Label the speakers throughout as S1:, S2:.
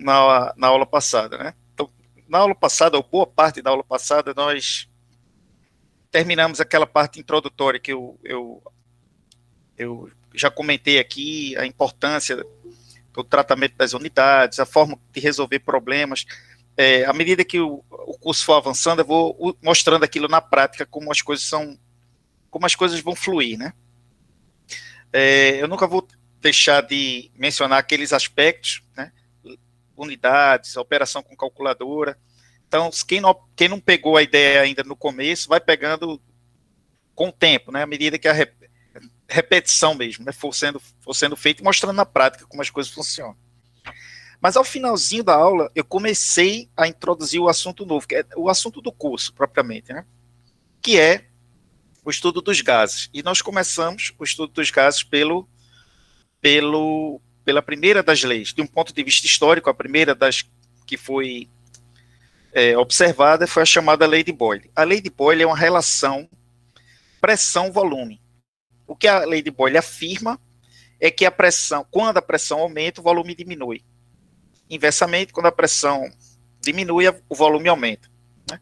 S1: na aula passada, né? Então, na aula passada, ou boa parte da aula passada, nós terminamos aquela parte introdutória que eu já comentei aqui, a importância do tratamento das unidades, a forma de resolver problemas. À medida que o curso for avançando, eu vou mostrando aquilo na prática, como as coisas vão fluir, né? Eu nunca vou deixar de mencionar aqueles aspectos, né? Unidades, operação com calculadora. Então, quem não pegou a ideia ainda no começo, vai pegando com o tempo, né? À medida que a repetição mesmo, né, for sendo feita, mostrando na prática como as coisas funcionam. Mas ao finalzinho da aula, eu comecei a introduzir o assunto novo, que é o assunto do curso, propriamente, né? Que é o estudo dos gases. E nós começamos o estudo dos gases pela primeira das leis. De um ponto de vista histórico, a primeira das que foi observada foi a chamada Lei de Boyle. A Lei de Boyle é uma relação pressão-volume. O que a Lei de Boyle afirma é que quando a pressão aumenta, o volume diminui. Inversamente, quando a pressão diminui, o volume aumenta, né?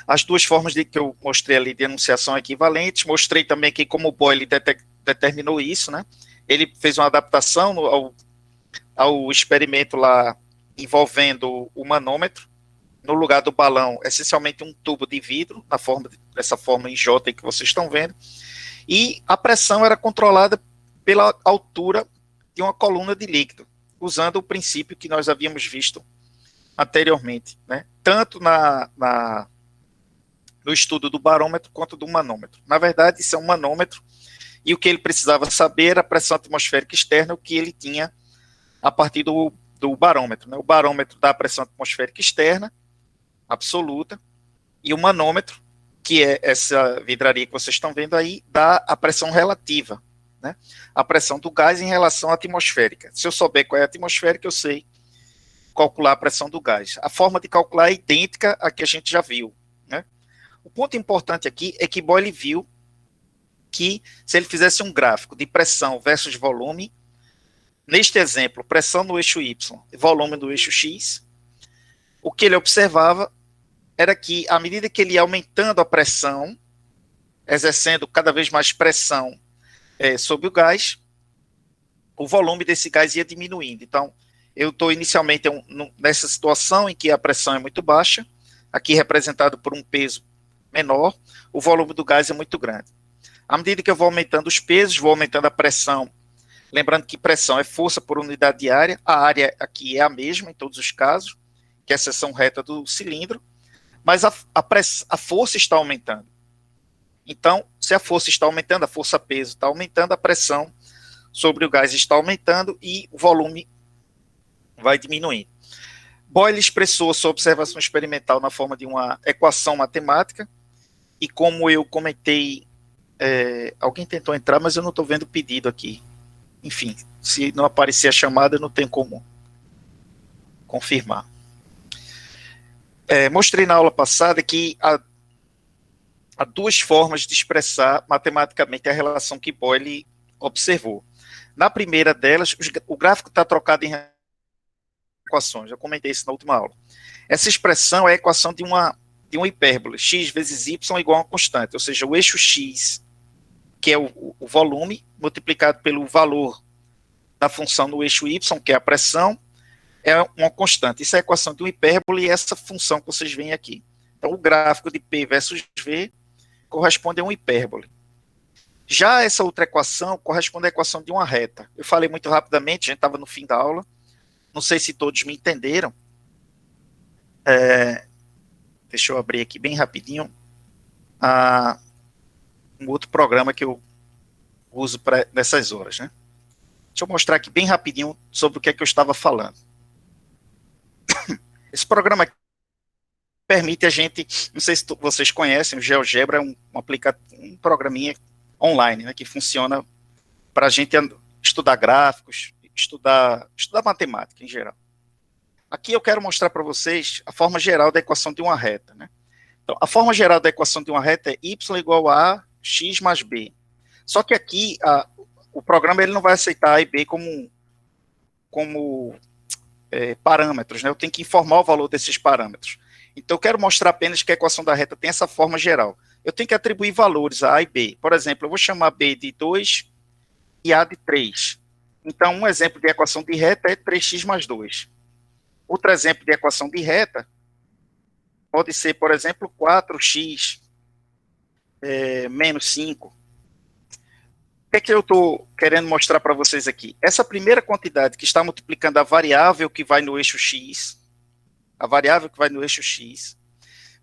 S1: As duas formas que eu mostrei ali de enunciação equivalentes, mostrei também que como o Boyle determinou isso, né? Ele fez uma adaptação ao experimento lá envolvendo o manômetro. No lugar do balão, essencialmente um tubo de vidro, dessa forma em J que vocês estão vendo, e a pressão era controlada pela altura de uma coluna de líquido, usando o princípio que nós havíamos visto anteriormente, né? Tanto no estudo do barômetro quanto do manômetro. Na verdade, isso é um manômetro, e o que ele precisava saber era a pressão atmosférica externa, o que ele tinha a partir do barômetro, né? O barômetro dá a pressão atmosférica externa, absoluta, e o manômetro, que é essa vidraria que vocês estão vendo aí, dá a pressão relativa, né? A pressão do gás em relação à atmosférica. Se eu souber qual é a atmosférica, eu sei calcular a pressão do gás. A forma de calcular é idêntica à que a gente já viu, né? O ponto importante aqui é que Boyle viu que se ele fizesse um gráfico de pressão versus volume, neste exemplo, pressão no eixo Y e volume no eixo X, o que ele observava era que, à medida que ele ia aumentando a pressão, exercendo cada vez mais pressão sobre o gás, o volume desse gás ia diminuindo. Então, eu estou inicialmente nessa situação em que a pressão é muito baixa, aqui representado por um peso menor, o volume do gás é muito grande. À medida que eu vou aumentando os pesos, vou aumentando a pressão, lembrando que pressão é força por unidade de área, a área aqui é a mesma em todos os casos, que é a seção reta do cilindro, mas a força está aumentando. Então, se a força está aumentando, a força-peso está aumentando, a pressão sobre o gás está aumentando e o volume vai diminuindo. Boyle expressou sua observação experimental na forma de uma equação matemática, e como eu comentei, alguém tentou entrar, mas eu não estou vendo o pedido aqui. Enfim, se não aparecer a chamada, não tem como confirmar. Mostrei na aula passada que há duas formas de expressar matematicamente a relação que Boyle observou. Na primeira delas, o gráfico está trocado em equações, eu comentei isso na última aula. Essa expressão é a equação de uma hipérbole, x vezes y igual a uma constante, ou seja, o eixo x, que é o volume, multiplicado pelo valor da função no eixo y, que é a pressão, é uma constante. Isso é a equação de uma hipérbole e essa função que vocês veem aqui. Então, o gráfico de P versus V corresponde a uma hipérbole. Já essa outra equação corresponde à equação de uma reta. Eu falei muito rapidamente, a gente estava no fim da aula, não sei se todos me entenderam. Deixa eu abrir aqui bem rapidinho um outro programa que eu uso nessas horas, né? Deixa eu mostrar aqui bem rapidinho sobre o que é que eu estava falando. Esse programa aqui permite a gente, não sei se vocês conhecem, o GeoGebra é um programinha online, né, que funciona para a gente estudar gráficos, estudar matemática em geral. Aqui eu quero mostrar para vocês a forma geral da equação de uma reta, né? Então, a forma geral da equação de uma reta é y igual a x mais b. Só que aqui o programa ele não vai aceitar a e b como parâmetros, né? Eu tenho que informar o valor desses parâmetros. Então, eu quero mostrar apenas que a equação da reta tem essa forma geral. Eu tenho que atribuir valores a A e B. Por exemplo, eu vou chamar B de 2 e A de 3. Então, um exemplo de equação de reta é 3x mais 2. Outro exemplo de equação de reta pode ser, por exemplo, 4x menos 5. O que é que eu estou querendo mostrar para vocês aqui? Essa primeira quantidade que está multiplicando a variável que vai no eixo x,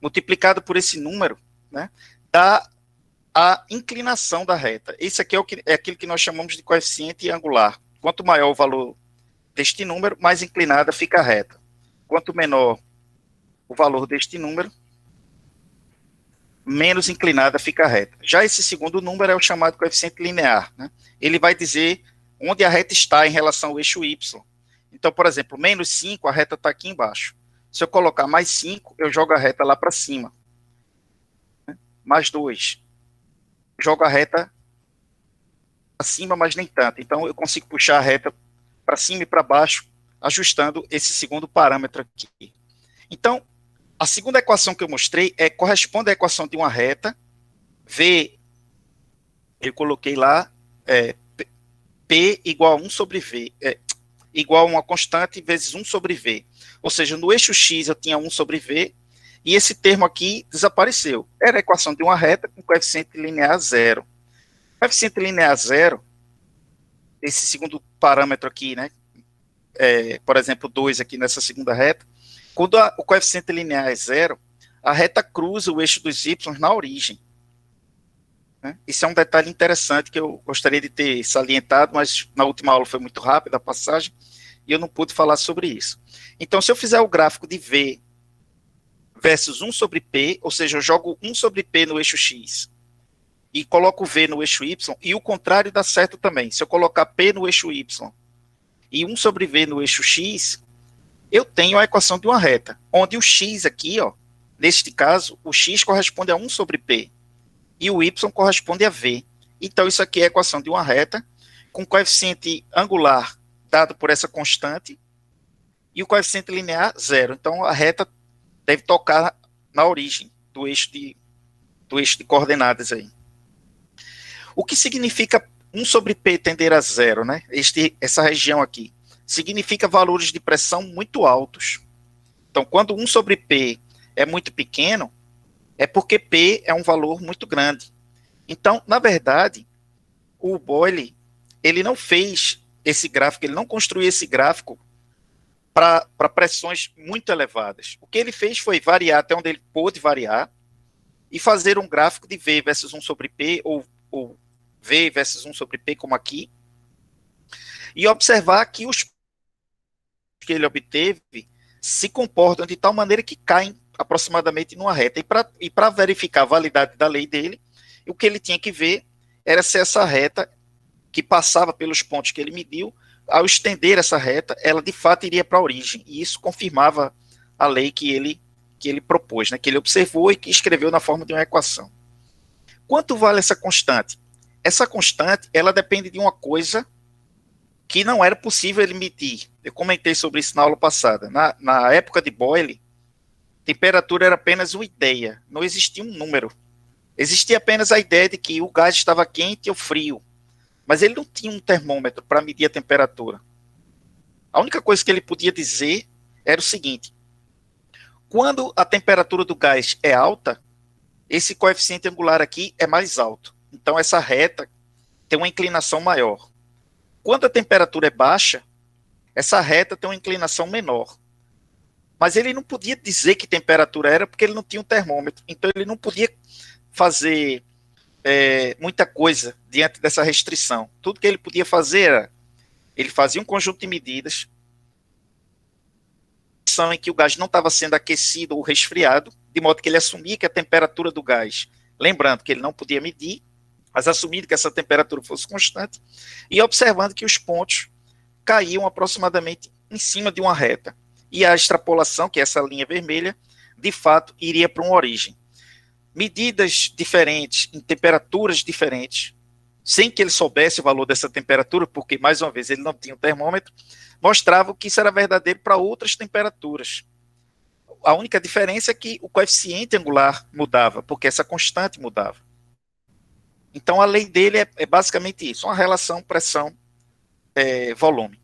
S1: multiplicado por esse número, né, dá a inclinação da reta. Esse aqui é aquilo que nós chamamos de coeficiente angular. Quanto maior o valor deste número, mais inclinada fica a reta. Quanto menor o valor deste número, menos inclinada fica a reta. Já esse segundo número é o chamado coeficiente linear, né? Ele vai dizer onde a reta está em relação ao eixo y. Então, por exemplo, menos 5, a reta está aqui embaixo. Se eu colocar mais 5, eu jogo a reta lá para cima. Mais 2. Jogo a reta para cima, mas nem tanto. Então, eu consigo puxar a reta para cima e para baixo, ajustando esse segundo parâmetro aqui. Então, a segunda equação que eu mostrei corresponde à equação de uma reta, V, eu coloquei lá, P igual a 1 sobre V, igual a uma constante vezes 1 sobre V. Ou seja, no eixo X eu tinha 1 sobre V, e esse termo aqui desapareceu. Era a equação de uma reta com coeficiente linear zero. Coeficiente linear zero, esse segundo parâmetro aqui, né? Por exemplo, 2 aqui nessa segunda reta, quando o coeficiente linear é zero, a reta cruza o eixo dos y na origem. Né? Isso é um detalhe interessante que eu gostaria de ter salientado, mas na última aula foi muito rápida a passagem, e eu não pude falar sobre isso. Então, se eu fizer o gráfico de V versus 1 sobre P, ou seja, eu jogo 1 sobre P no eixo X, e coloco V no eixo Y, e o contrário dá certo também. Se eu colocar P no eixo Y e 1 sobre V no eixo X, eu tenho a equação de uma reta, onde o x aqui, ó, neste caso, o x corresponde a 1 sobre P, e o y corresponde a V. Então, isso aqui é a equação de uma reta, com coeficiente angular dado por essa constante, e o coeficiente linear zero. Então, a reta deve tocar na origem do eixo de coordenadas aí. O que significa 1 sobre P tender a zero, né? Essa região aqui significa valores de pressão muito altos. Então, quando 1 sobre P é muito pequeno, é porque P é um valor muito grande. Então, na verdade, o Boyle, ele não fez esse gráfico, ele não construiu esse gráfico para pressões muito elevadas. O que ele fez foi variar até onde ele pôde variar e fazer um gráfico de V versus 1 sobre P, ou V versus 1 sobre P, como aqui, e observar que os que ele obteve se comportam de tal maneira que caem aproximadamente numa reta. E para verificar a validade da lei dele, o que ele tinha que ver era se essa reta, que passava pelos pontos que ele mediu, ao estender essa reta, ela de fato iria para a origem. E isso confirmava a lei que ele propôs, né, que ele observou e que escreveu na forma de uma equação. Quanto vale essa constante? Essa constante, ela depende de uma coisa que não era possível ele medir. Eu comentei sobre isso na aula passada. Na época de Boyle, temperatura era apenas uma ideia, não existia um número. Existia apenas a ideia de que o gás estava quente ou frio, mas ele não tinha um termômetro para medir a temperatura. A única coisa que ele podia dizer era o seguinte: quando a temperatura do gás é alta, esse coeficiente angular aqui é mais alto. Então, essa reta tem uma inclinação maior. Quando a temperatura é baixa, essa reta tem uma inclinação menor. Mas ele não podia dizer que temperatura era, porque ele não tinha um termômetro. Então, ele não podia fazer muita coisa diante dessa restrição. Tudo que ele podia fazer era, ele fazia um conjunto de medidas em que o gás não estava sendo aquecido ou resfriado, de modo que ele assumia que a temperatura do gás, lembrando que ele não podia medir, mas assumindo que essa temperatura fosse constante, e observando que os pontos caíam aproximadamente em cima de uma reta. E a extrapolação, que é essa linha vermelha, de fato iria para uma origem. Medidas diferentes, em temperaturas diferentes, sem que ele soubesse o valor dessa temperatura, porque, mais uma vez, ele não tinha um termômetro, mostravam que isso era verdadeiro para outras temperaturas. A única diferença é que o coeficiente angular mudava, porque essa constante mudava. Então, a lei dele é basicamente isso, uma relação pressão-volume.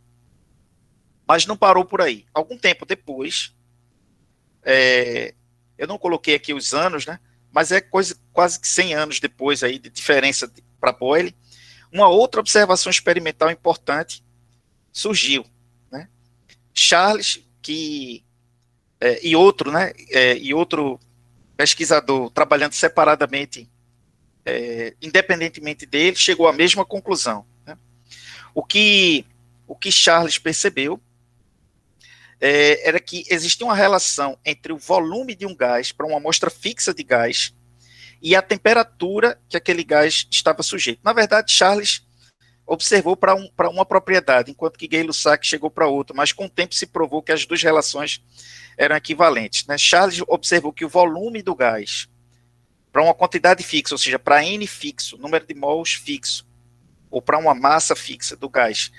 S1: Mas não parou por aí. Algum tempo depois, eu não coloquei aqui os anos, né? Mas é quase que 100 anos depois aí de diferença para Boyle, uma outra observação experimental importante surgiu, né? Charles, e outro pesquisador trabalhando separadamente, independentemente dele, chegou à mesma conclusão, né? O que Charles percebeu era que existia uma relação entre o volume de um gás para uma amostra fixa de gás e a temperatura que aquele gás estava sujeito. Na verdade, Charles observou para uma propriedade, enquanto que Gay-Lussac chegou para outra, mas com o tempo se provou que as duas relações eram equivalentes, né? Charles observou que o volume do gás para uma quantidade fixa, ou seja, para N fixo, número de mols fixo, ou para uma massa fixa do gás,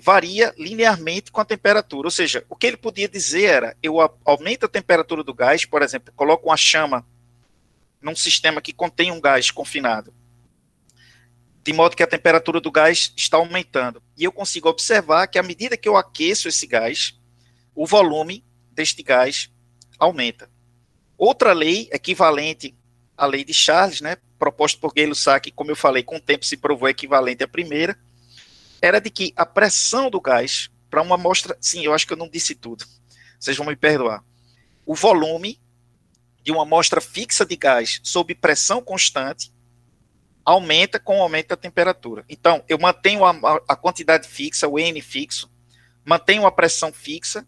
S1: varia linearmente com a temperatura. Ou seja, o que ele podia dizer era, eu aumento a temperatura do gás, por exemplo, coloco uma chama num sistema que contém um gás confinado, de modo que a temperatura do gás está aumentando. E eu consigo observar que à medida que eu aqueço esse gás, o volume deste gás aumenta. Outra lei equivalente à lei de Charles, né, proposta por Gay-Lussac, como eu falei, com o tempo se provou equivalente à primeira, era de que a pressão do gás, para uma amostra, sim, eu acho que eu não disse tudo, vocês vão me perdoar, o volume de uma amostra fixa de gás sob pressão constante aumenta com o aumento da temperatura. Então, eu mantenho a quantidade fixa, o N fixo, mantenho a pressão fixa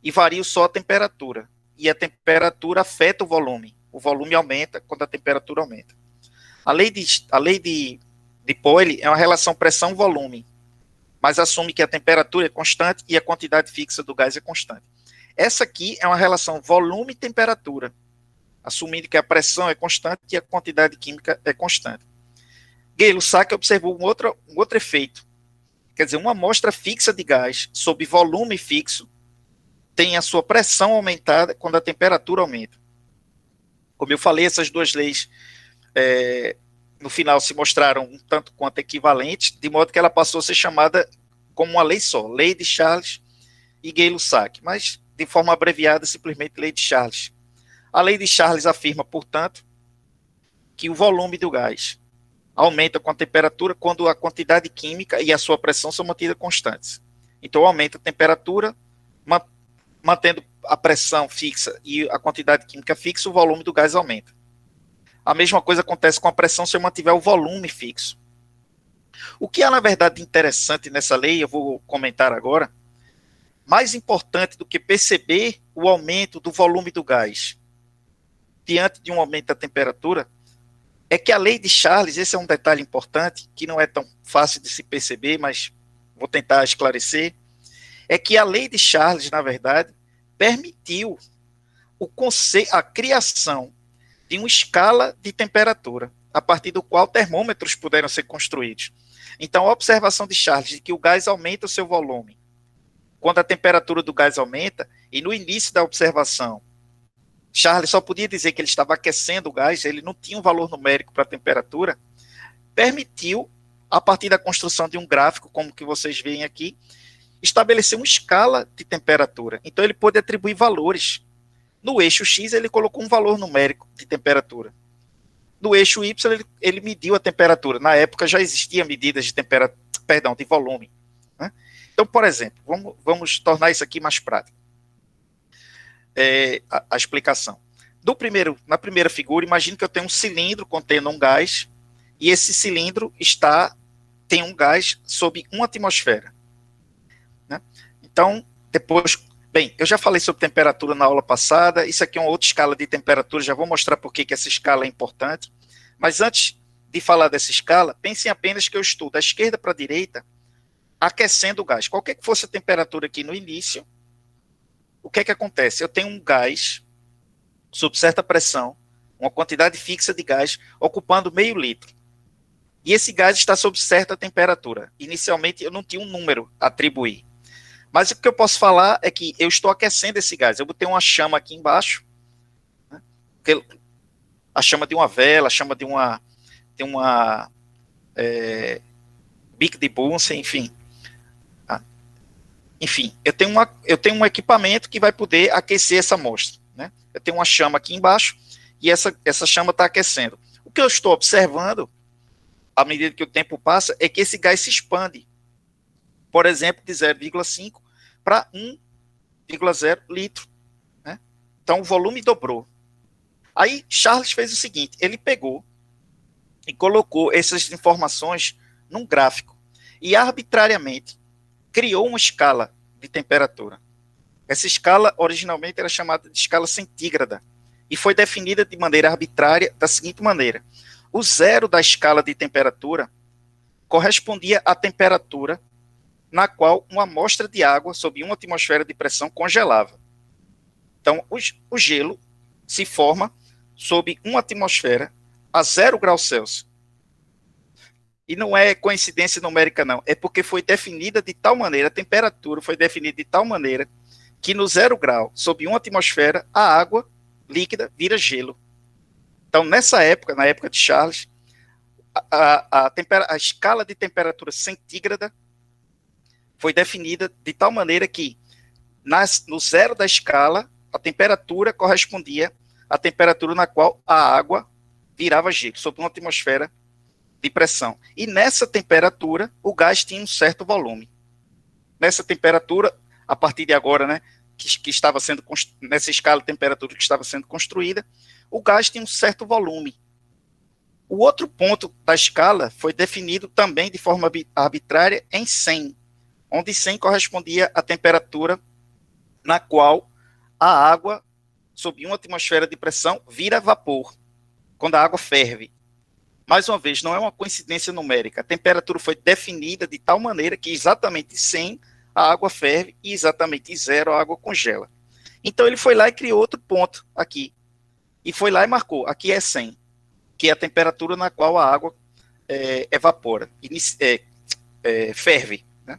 S1: e vario só a temperatura. E a temperatura afeta o volume. O volume aumenta quando a temperatura aumenta. A lei de Boyle é uma relação pressão-volume, mas assume que a temperatura é constante e a quantidade fixa do gás é constante. Essa aqui é uma relação volume-temperatura, assumindo que a pressão é constante e a quantidade química é constante. Gay-Lussac observou um outro efeito. Quer dizer, uma amostra fixa de gás sob volume fixo tem a sua pressão aumentada quando a temperatura aumenta. Como eu falei, essas duas leis no final se mostraram um tanto quanto equivalentes, de modo que ela passou a ser chamada como uma lei só, lei de Charles e Gay-Lussac, mas de forma abreviada, simplesmente lei de Charles. A lei de Charles afirma, portanto, que o volume do gás aumenta com a temperatura quando a quantidade química e a sua pressão são mantidas constantes. Então, aumenta a temperatura, mantendo a pressão fixa e a quantidade química fixa, o volume do gás aumenta. A mesma coisa acontece com a pressão se eu mantiver o volume fixo. O que há, na verdade, interessante nessa lei, eu vou comentar agora, mais importante do que perceber o aumento do volume do gás diante de um aumento da temperatura, é que a lei de Charles, esse é um detalhe importante, que não é tão fácil de se perceber, mas vou tentar esclarecer, é que a lei de Charles, na verdade, permitiu a criação de uma escala de temperatura, a partir do qual termômetros puderam ser construídos. Então, a observação de Charles de que o gás aumenta o seu volume quando a temperatura do gás aumenta, e no início da observação, Charles só podia dizer que ele estava aquecendo o gás, ele não tinha um valor numérico para a temperatura, permitiu, a partir da construção de um gráfico, como que vocês veem aqui, estabelecer uma escala de temperatura. Então, ele pôde atribuir valores. No eixo X, ele colocou um valor numérico de temperatura. No eixo Y, ele mediu a temperatura. Na época, já existiam medidas de de volume. Né? Então, por exemplo, vamos tornar isso aqui mais prático. A explicação. Na primeira figura, imagine que eu tenho um cilindro contendo um gás, e esse cilindro tem um gás sob 1 atmosfera. Né? Então, depois, bem, eu já falei sobre temperatura na aula passada, isso aqui é uma outra escala de temperatura, já vou mostrar por que essa escala é importante, mas antes de falar dessa escala, pensem apenas que eu estou da esquerda para a direita aquecendo o gás. Qualquer que fosse a temperatura aqui no início, o que é que acontece? Eu tenho um gás sob certa pressão, uma quantidade fixa de gás, ocupando meio litro. e esse gás está sob certa temperatura. Inicialmente, eu não tinha um número a atribuir. Mas o que eu posso falar é que eu estou aquecendo esse gás. Eu botei uma chama aqui embaixo, né? A chama de uma vela, a chama de uma bico de Bunsen, enfim. Enfim, eu tenho um equipamento que vai poder aquecer essa amostra, né? Eu tenho uma chama aqui embaixo e essa chama está aquecendo. O que eu estou observando, à medida que o tempo passa, é que esse gás se expande. Por exemplo, de 0,5 para 1,0 litro, né? Então, o volume dobrou. Aí, Charles fez o seguinte, ele pegou e colocou essas informações num gráfico e arbitrariamente criou uma escala de temperatura. Essa escala, originalmente, era chamada de escala centígrada e foi definida de maneira arbitrária da seguinte maneira. O zero da escala de temperatura correspondia à temperatura na qual uma amostra de água sob 1 atmosfera de pressão congelava. Então, o gelo se forma sob 1 atmosfera a 0 graus Celsius. E não é coincidência numérica, não. É porque foi definida de tal maneira, a temperatura foi definida de tal maneira que no 0 grau, sob 1 atmosfera, a água líquida vira gelo. Então, nessa época, na época de Charles, a escala de temperatura centígrada foi definida de tal maneira que no zero da escala, a temperatura correspondia à temperatura na qual a água virava gelo, sob 1 atmosfera de pressão. E nessa temperatura, o gás tinha um certo volume. Nessa temperatura, a partir de agora, né, que estava sendo nessa escala de temperatura que estava sendo construída, o gás tinha um certo volume. O outro ponto da escala foi definido também de forma arbitrária em 100, onde 100 correspondia à temperatura na qual a água, sob 1 atmosfera de pressão, vira vapor, quando a água ferve. Mais uma vez, não é uma coincidência numérica. A temperatura foi definida de tal maneira que exatamente 100 a água ferve e exatamente 0 a água congela. Então ele foi lá e criou outro ponto aqui. E foi lá e marcou, aqui é 100, que é a temperatura na qual a água evapora, ferve. Né?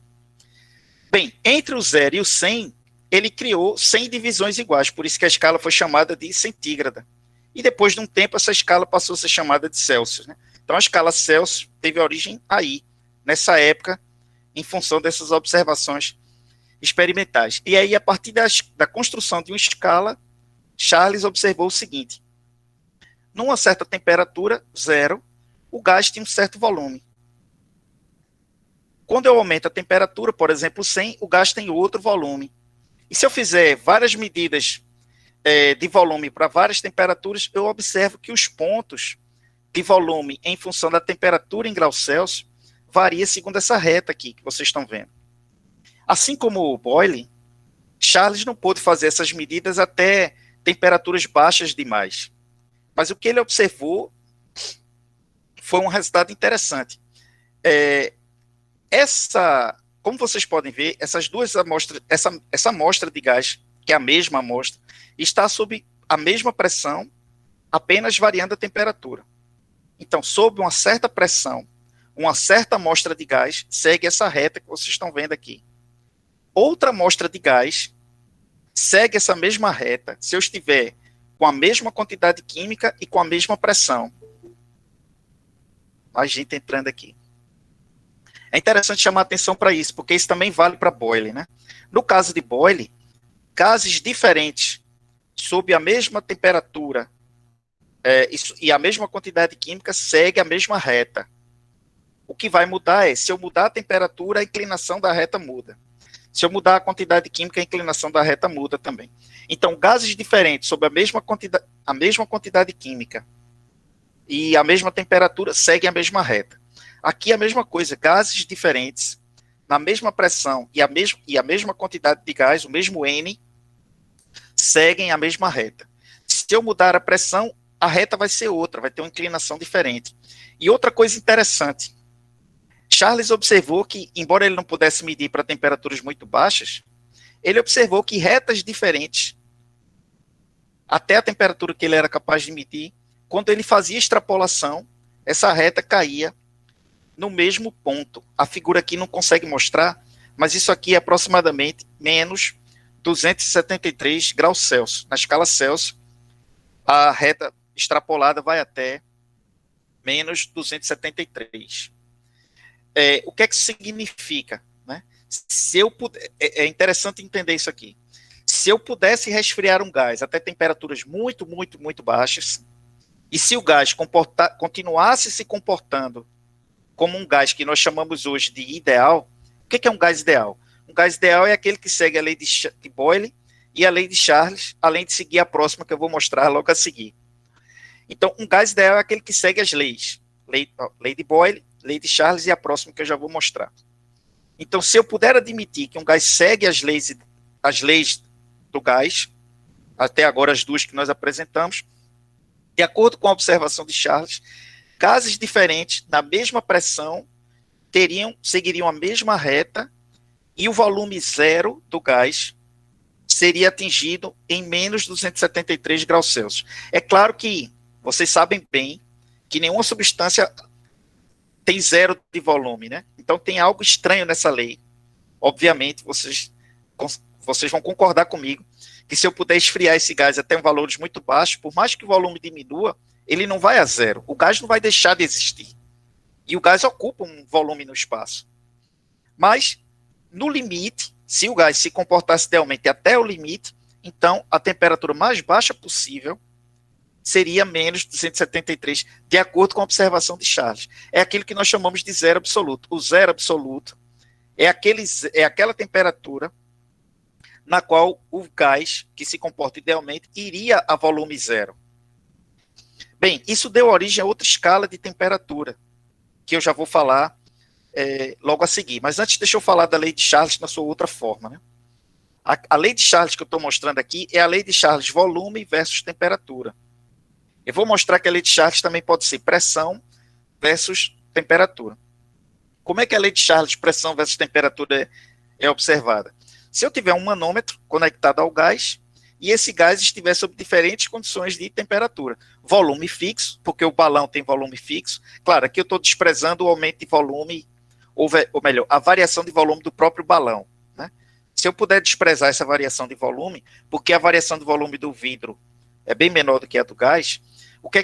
S1: Bem, entre o 0 e o 100, ele criou 100 divisões iguais, por isso que a escala foi chamada de centígrada. E depois de um tempo, essa escala passou a ser chamada de Celsius. Né? Então, a escala Celsius teve origem aí, nessa época, em função dessas observações experimentais. E aí, a partir da construção de uma escala, Charles observou o seguinte. Numa certa temperatura, 0, o gás tem um certo volume. Quando eu aumento a temperatura, por exemplo, 100, o gás tem outro volume. E se eu fizer várias medidas de volume para várias temperaturas, eu observo que os pontos de volume em função da temperatura em graus Celsius varia segundo essa reta aqui que vocês estão vendo. Assim como o Boyle, Charles não pôde fazer essas medidas até temperaturas baixas demais. Mas o que ele observou foi um resultado interessante. Como vocês podem ver, essas duas amostras, essa amostra de gás, que é a mesma amostra, está sob a mesma pressão, apenas variando a temperatura. Então, sob uma certa pressão, uma certa amostra de gás segue essa reta que vocês estão vendo aqui. Outra amostra de gás segue essa mesma reta se eu estiver com a mesma quantidade química e com a mesma pressão. A gente entrando aqui. É interessante chamar atenção para isso, porque isso também vale para Boyle, né? No caso de Boyle, gases diferentes sob a mesma temperatura e a mesma quantidade química segue a mesma reta. O que vai mudar é, se eu mudar a temperatura, a inclinação da reta muda. Se eu mudar a quantidade química, a inclinação da reta muda também. Então, gases diferentes sob a mesma quantidade química e a mesma temperatura seguem a mesma reta. Aqui a mesma coisa, gases diferentes na mesma pressão e a mesma quantidade de gás, o mesmo N, seguem a mesma reta. Se eu mudar a pressão, a reta vai ser outra, vai ter uma inclinação diferente. E outra coisa interessante, Charles observou que, embora ele não pudesse medir para temperaturas muito baixas, ele observou que retas diferentes, até a temperatura que ele era capaz de medir, quando ele fazia extrapolação, essa reta caía no mesmo ponto. A figura aqui não consegue mostrar, mas isso aqui é aproximadamente menos 273 graus Celsius. Na escala Celsius, a reta extrapolada vai até menos 273. O que é que isso significa? Né? Se eu puder, é interessante entender isso aqui. Se eu pudesse resfriar um gás até temperaturas muito, muito, muito baixas, e se o gás continuasse se comportando como um gás que nós chamamos hoje de ideal, o que é um gás ideal? Um gás ideal é aquele que segue a lei de Boyle e a lei de Charles, além de seguir a próxima que eu vou mostrar logo a seguir. Então, um gás ideal é aquele que segue as leis. Lei de Boyle, lei de Charles e a próxima que eu já vou mostrar. Então, se eu puder admitir que um gás segue as leis do gás, até agora as duas que nós apresentamos, de acordo com a observação de Charles, gases diferentes na mesma pressão seguiriam a mesma reta e o volume zero do gás seria atingido em menos 273 graus Celsius. É claro que vocês sabem bem que nenhuma substância tem zero de volume, né? Então tem algo estranho nessa lei. Obviamente, vocês vão concordar comigo que se eu puder esfriar esse gás até um valores muito baixos, por mais que o volume diminua, ele não vai a zero. O gás não vai deixar de existir. E o gás ocupa um volume no espaço. Mas, no limite, se o gás se comportasse idealmente até o limite, então a temperatura mais baixa possível seria menos 273, de acordo com a observação de Charles. É aquilo que nós chamamos de zero absoluto. O zero absoluto é aquela temperatura na qual o gás, que se comporta idealmente, iria a volume zero. Bem, isso deu origem a outra escala de temperatura, que eu já vou falar logo a seguir. Mas antes, deixa eu falar da lei de Charles na sua outra forma. Né? A lei de Charles que eu estou mostrando aqui é a lei de Charles volume versus temperatura. Eu vou mostrar que a lei de Charles também pode ser pressão versus temperatura. Como é que a lei de Charles, pressão versus temperatura, é observada? Se eu tiver um manômetro conectado ao gás, e esse gás estiver sob diferentes condições de temperatura. Volume fixo, porque o balão tem volume fixo. Claro, aqui eu estou desprezando o aumento de volume, ou melhor, a variação de volume do próprio balão. Né? Se eu puder desprezar essa variação de volume, porque a variação de volume do vidro é bem menor do que a do gás, o que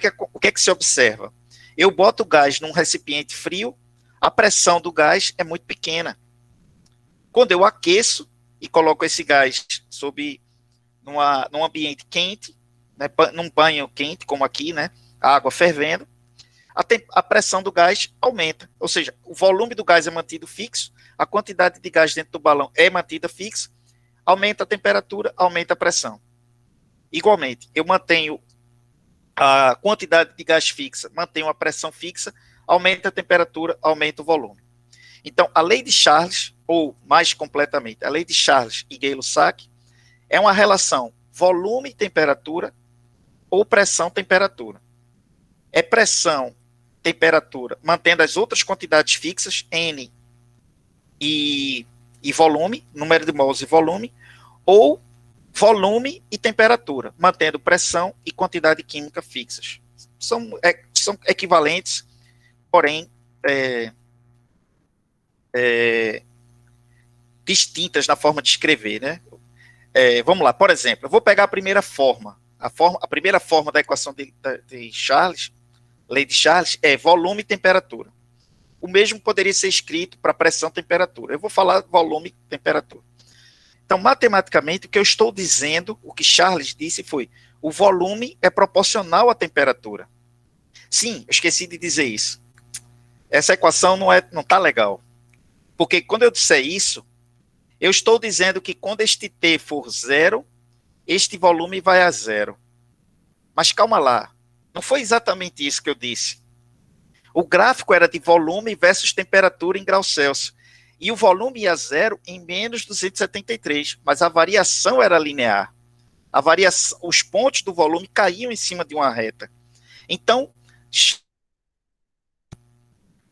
S1: é que se observa? Eu boto o gás num recipiente frio, a pressão do gás é muito pequena. Quando eu aqueço e coloco esse gás num ambiente quente, né, num banho quente, como aqui, né, a água fervendo, a pressão do gás aumenta. Ou seja, o volume do gás é mantido fixo, a quantidade de gás dentro do balão é mantida fixa, aumenta a temperatura, aumenta a pressão. Igualmente, eu mantenho a quantidade de gás fixa, mantenho a pressão fixa, aumenta a temperatura, aumenta o volume. Então, a lei de Charles, ou mais completamente, a lei de Charles e Gay-Lussac, é uma relação volume e temperatura ou pressão-temperatura. É pressão, temperatura, mantendo as outras quantidades fixas, N e volume, número de mols e volume, ou volume e temperatura, mantendo pressão e quantidade química fixas. São equivalentes, porém distintas na forma de escrever, né? Vamos lá, por exemplo, eu vou pegar a primeira forma. A primeira forma da equação de Charles, lei de Charles, é volume e temperatura. O mesmo poderia ser escrito para pressão e temperatura. Eu vou falar volume e temperatura. Então, matematicamente, o que eu estou dizendo, o que Charles disse foi, o volume é proporcional à temperatura. Sim, eu esqueci de dizer isso. Essa equação não está legal. Porque quando eu disser isso, eu estou dizendo que quando este T for zero, este volume vai a zero. Mas calma lá, não foi exatamente isso que eu disse. O gráfico era de volume versus temperatura em graus Celsius. E o volume ia a zero em menos 273, mas a variação era linear. Os pontos do volume caíam em cima de uma reta. Então,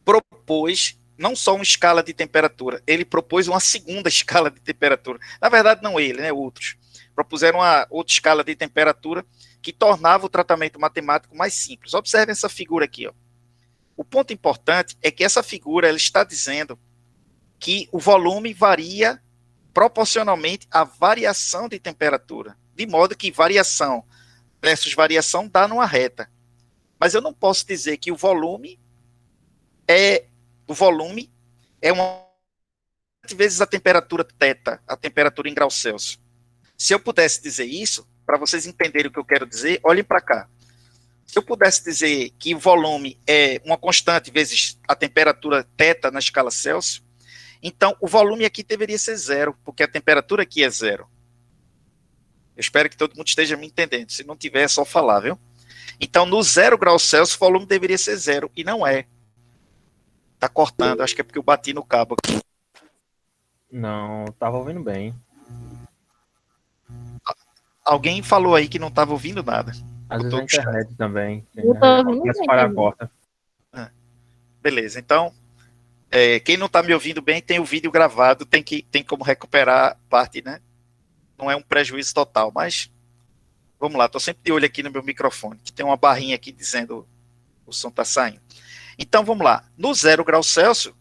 S1: propôs não só uma escala de temperatura, ele propôs uma segunda escala de temperatura. Na verdade, não ele, né, outros. Propuseram uma outra escala de temperatura que tornava o tratamento matemático mais simples. Observe essa figura aqui. Ó. O ponto importante é que essa figura ela está dizendo que o volume varia proporcionalmente à variação de temperatura, de modo que variação versus variação dá numa reta. Mas eu não posso dizer que o volume é uma vezes a temperatura θ, a temperatura em graus Celsius. Se eu pudesse dizer isso, para vocês entenderem o que eu quero dizer, olhem para cá. Se eu pudesse dizer que o volume é uma constante vezes a temperatura θ na escala Celsius, então o volume aqui deveria ser zero, porque a temperatura aqui é zero. Eu espero que todo mundo esteja me entendendo. Se não tiver, é só falar, viu? Então, no 0 graus Celsius, o volume deveria ser zero, e não é. Tá cortando, acho que é porque eu bati no cabo aqui.
S2: Não, tava ouvindo bem.
S1: Alguém falou aí que não estava ouvindo nada.
S2: Às vezes a internet também.
S3: Eu tô ouvindo bem.
S2: A porta.
S1: Beleza, então, quem não está me ouvindo bem, tem o vídeo gravado, tem como recuperar parte, né? Não é um prejuízo total, mas vamos lá, estou sempre de olho aqui no meu microfone, que tem uma barrinha aqui dizendo o som está saindo. Então, vamos lá. No 0 graus Celsius,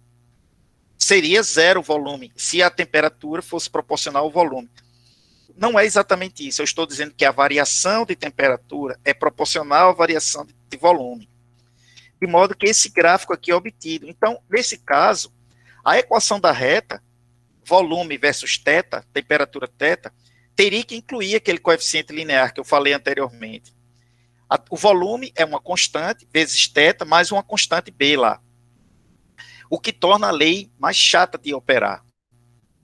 S1: seria zero volume, se a temperatura fosse proporcional ao volume. Não é exatamente isso. Eu estou dizendo que a variação de temperatura é proporcional à variação de volume. De modo que esse gráfico aqui é obtido. Então, nesse caso, a equação da reta, volume versus θ, temperatura θ, teria que incluir aquele coeficiente linear que eu falei anteriormente. O volume é uma constante, vezes θ, mais uma constante B lá. O que torna a lei mais chata de operar.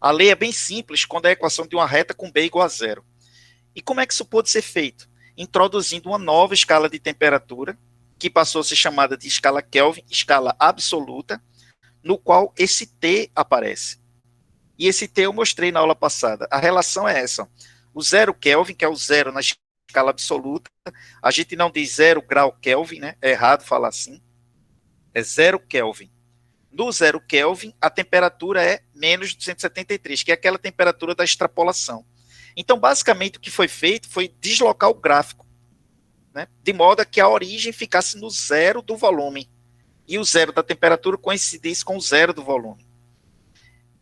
S1: A lei é bem simples quando é a equação de uma reta com B igual a zero. E como é que isso pode ser feito? Introduzindo uma nova escala de temperatura, que passou a ser chamada de escala Kelvin, escala absoluta, no qual esse T aparece. E esse T eu mostrei na aula passada. A relação é essa. O 0 Kelvin, que é o zero na escala absoluta, a gente não diz 0 grau Kelvin, né? É errado falar assim. É 0 Kelvin. No 0 Kelvin, a temperatura é menos 273, que é aquela temperatura da extrapolação. Então, basicamente, o que foi feito foi deslocar o gráfico, né, de modo que a origem ficasse no zero do volume, e o zero da temperatura coincidisse com o zero do volume.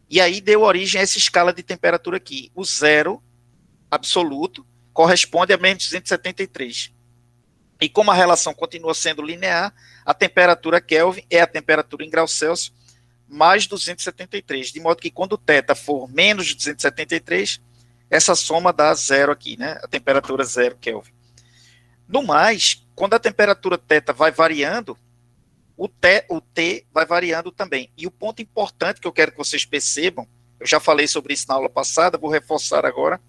S1: E aí deu origem a essa escala de temperatura aqui. O zero absoluto corresponde a menos 273. E como a relação continua sendo linear, a temperatura Kelvin é a temperatura em graus Celsius mais 273, de modo que quando o θ for menos 273, essa soma dá zero aqui, né? A temperatura 0 Kelvin. No mais, quando a temperatura θ vai variando, o T vai variando também. E o ponto importante que eu quero que vocês percebam, eu já falei sobre isso na aula passada, vou reforçar agora,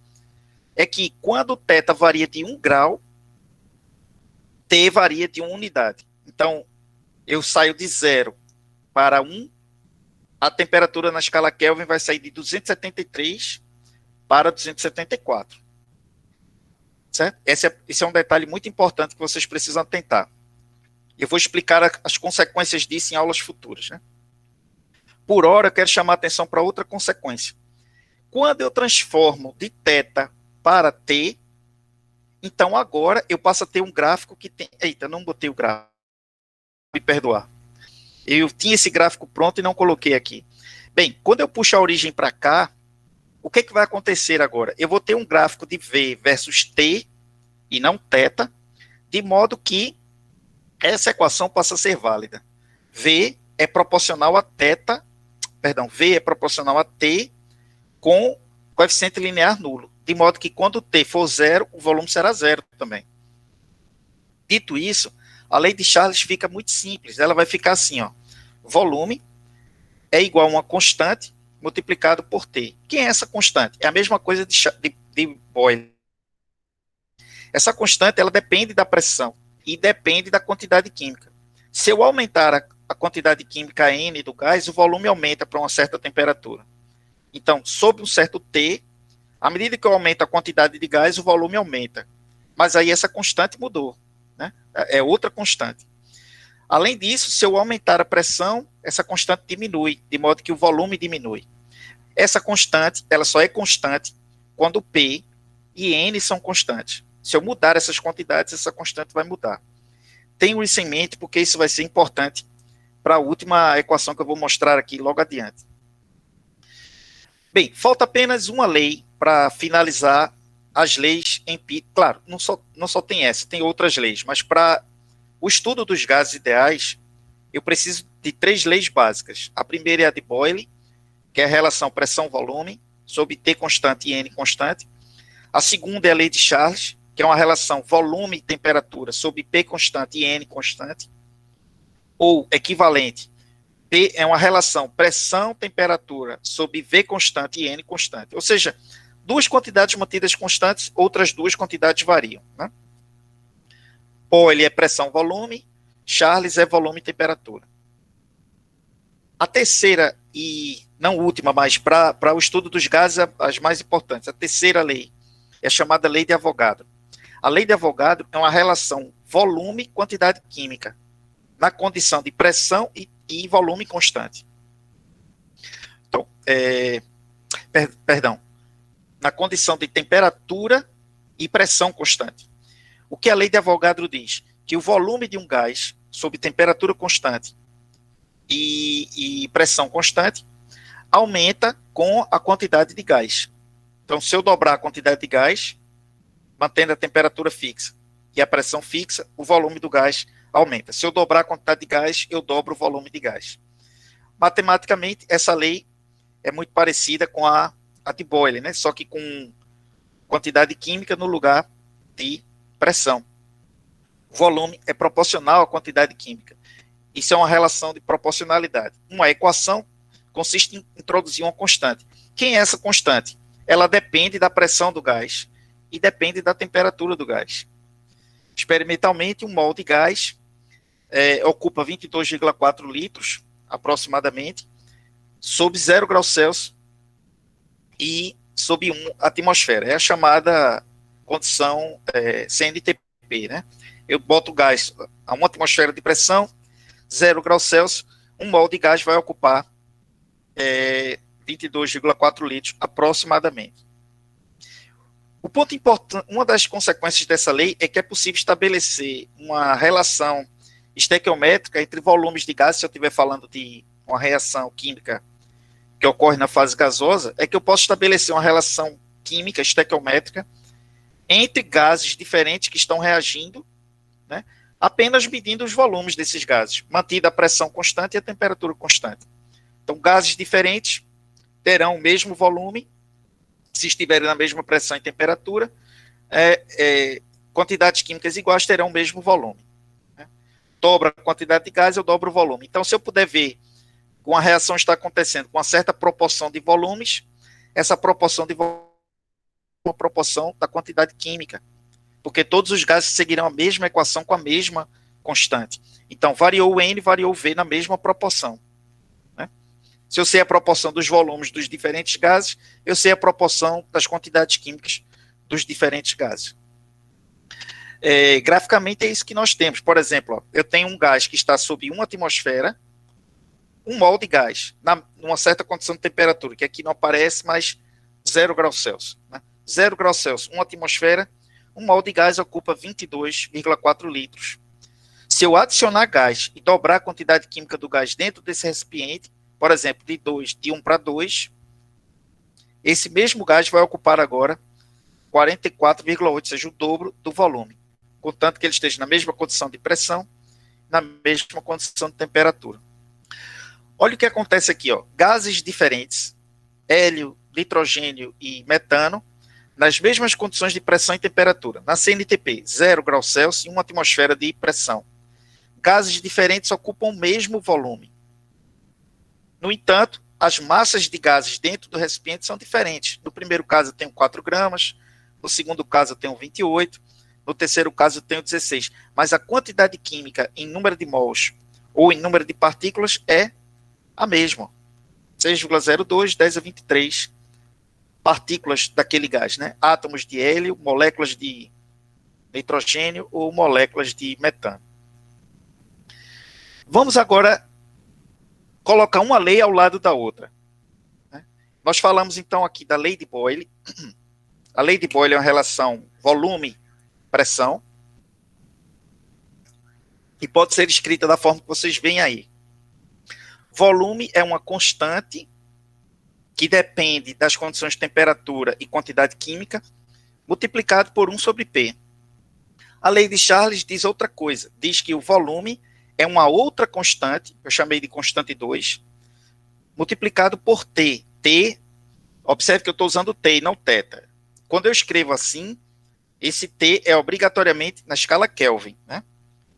S1: é que quando o θ varia de 1 grau, T varia de 1 unidade. Então, eu saio de 0 para 1, a temperatura na escala Kelvin vai sair de 273 para 274. Certo? Esse é um detalhe muito importante que vocês precisam atentar. Eu vou explicar as consequências disso em aulas futuras. Né? Por hora, eu quero chamar a atenção para outra consequência. Quando eu transformo de θ para T, então agora eu passo a ter um gráfico que tem... Eita, não botei o gráfico. Me perdoar. Eu tinha esse gráfico pronto e não coloquei aqui. Bem, quando eu puxo a origem para cá, o que vai acontecer agora? Eu vou ter um gráfico de V versus T, e não θ, de modo que essa equação passa a ser válida. V é proporcional a θ, V é proporcional a T com coeficiente linear nulo, de modo que quando T for zero, o volume será zero também. Dito isso, a lei de Charles fica muito simples, ela vai ficar assim, ó, volume é igual a uma constante multiplicado por T. Quem é essa constante? É a mesma coisa de Boyle. Essa constante, ela depende da pressão e depende da quantidade química. Se eu aumentar a quantidade química N do gás, o volume aumenta para uma certa temperatura. Então, sob um certo T, à medida que eu aumento a quantidade de gás, o volume aumenta. Mas aí essa constante mudou, né? É outra constante. Além disso, se eu aumentar a pressão, essa constante diminui, de modo que o volume diminui. Essa constante, ela só é constante quando P e N são constantes. Se eu mudar essas quantidades, essa constante vai mudar. Tenho isso em mente porque isso vai ser importante para a última equação que eu vou mostrar aqui logo adiante. Bem, falta apenas uma lei para finalizar as leis empíricas. Claro, não só tem essa, tem outras leis, mas para o estudo dos gases ideais, eu preciso de 3 leis básicas. A primeira é a de Boyle, que é a relação pressão-volume, sobre T constante e N constante. A segunda é a lei de Charles, que é uma relação volume e temperatura sobre P constante e N constante. Ou equivalente, P é uma relação pressão-temperatura sobre V constante e N constante. Ou seja, 2 quantidades mantidas constantes, outras 2 quantidades variam. Né? Boyle é pressão-volume, Charles é volume e temperatura. A terceira e não última, mas para o estudo dos gases, as mais importantes, a terceira lei é chamada lei de Avogadro. A lei de Avogadro é uma relação volume-quantidade química, na condição de pressão e volume constante. Então, na condição de temperatura e pressão constante. O que a lei de Avogadro diz? Que o volume de um gás sob temperatura constante e pressão constante aumenta com a quantidade de gás. Então, se eu dobrar a quantidade de gás, mantendo a temperatura fixa e a pressão fixa, o volume do gás aumenta. Se eu dobrar a quantidade de gás, eu dobro o volume de gás. Matematicamente, essa lei é muito parecida com a de Boyle, né? Só que com quantidade química no lugar de pressão. O volume é proporcional à quantidade química. Isso é uma relação de proporcionalidade. Uma equação consiste em introduzir uma constante. Quem é essa constante? Ela depende da pressão do gás e depende da temperatura do gás. Experimentalmente, um mol de gás ocupa 22,4 litros, aproximadamente, sob 0 graus Celsius e sob 1 atmosfera. É a chamada condição CNTP, né? Eu boto o gás a 1 atmosfera de pressão, 0 graus Celsius, um mol de gás vai ocupar 22,4 litros, aproximadamente. O ponto importante, uma das consequências dessa lei é que é possível estabelecer uma relação estequiométrica entre volumes de gás. Se eu estiver falando de uma reação química que ocorre na fase gasosa, é que eu posso estabelecer uma relação química estequiométrica entre gases diferentes que estão reagindo, né, apenas medindo os volumes desses gases, mantida a pressão constante e a temperatura constante. Então, gases diferentes terão o mesmo volume, se estiverem na mesma pressão e temperatura, quantidades químicas iguais terão o mesmo volume. Né? Dobra a quantidade de gás, eu dobro o volume. Então, se eu puder ver que uma reação está acontecendo com uma certa proporção de volumes, essa proporção de volume é uma proporção da quantidade química, porque todos os gases seguirão a mesma equação com a mesma constante. Então, variou o N, variou o V na mesma proporção. Se eu sei a proporção dos volumes dos diferentes gases, eu sei a proporção das quantidades químicas dos diferentes gases. Graficamente é isso que nós temos. Por exemplo, eu tenho um gás que está sob 1 atmosfera, um mol de gás, numa certa condição de temperatura, que aqui não aparece, mas 0 graus Celsius. Né? 0 graus Celsius, 1 atmosfera, um mol de gás ocupa 22,4 litros. Se eu adicionar gás e dobrar a quantidade química do gás dentro desse recipiente, por exemplo, de 1 para 2, esse mesmo gás vai ocupar agora 44,8, ou seja, o dobro do volume, contanto que ele esteja na mesma condição de pressão, na mesma condição de temperatura. Olha o que acontece aqui, ó. Gases diferentes, hélio, nitrogênio e metano, nas mesmas condições de pressão e temperatura. Na CNTP, 0 graus Celsius e 1 atmosfera de pressão. Gases diferentes ocupam o mesmo volume. No entanto, as massas de gases dentro do recipiente são diferentes. No primeiro caso eu tenho 4 gramas, no segundo caso eu tenho 28, no terceiro caso eu tenho 16. Mas a quantidade química em número de mols ou em número de partículas é a mesma. 6,02, 10 a 23 partículas daquele gás, né? Átomos de hélio, moléculas de nitrogênio ou moléculas de metano. Vamos agora colocar uma lei ao lado da outra. Né? Nós falamos então aqui da lei de Boyle. A lei de Boyle é uma relação volume-pressão e pode ser escrita da forma que vocês veem aí. Volume é uma constante que depende das condições de temperatura e quantidade química, multiplicado por 1 sobre P. A lei de Charles diz outra coisa, diz que o volume é uma outra constante, eu chamei de constante 2, multiplicado por T. T, observe que eu estou usando T e não θ. Quando eu escrevo assim, esse T é obrigatoriamente na escala Kelvin, né?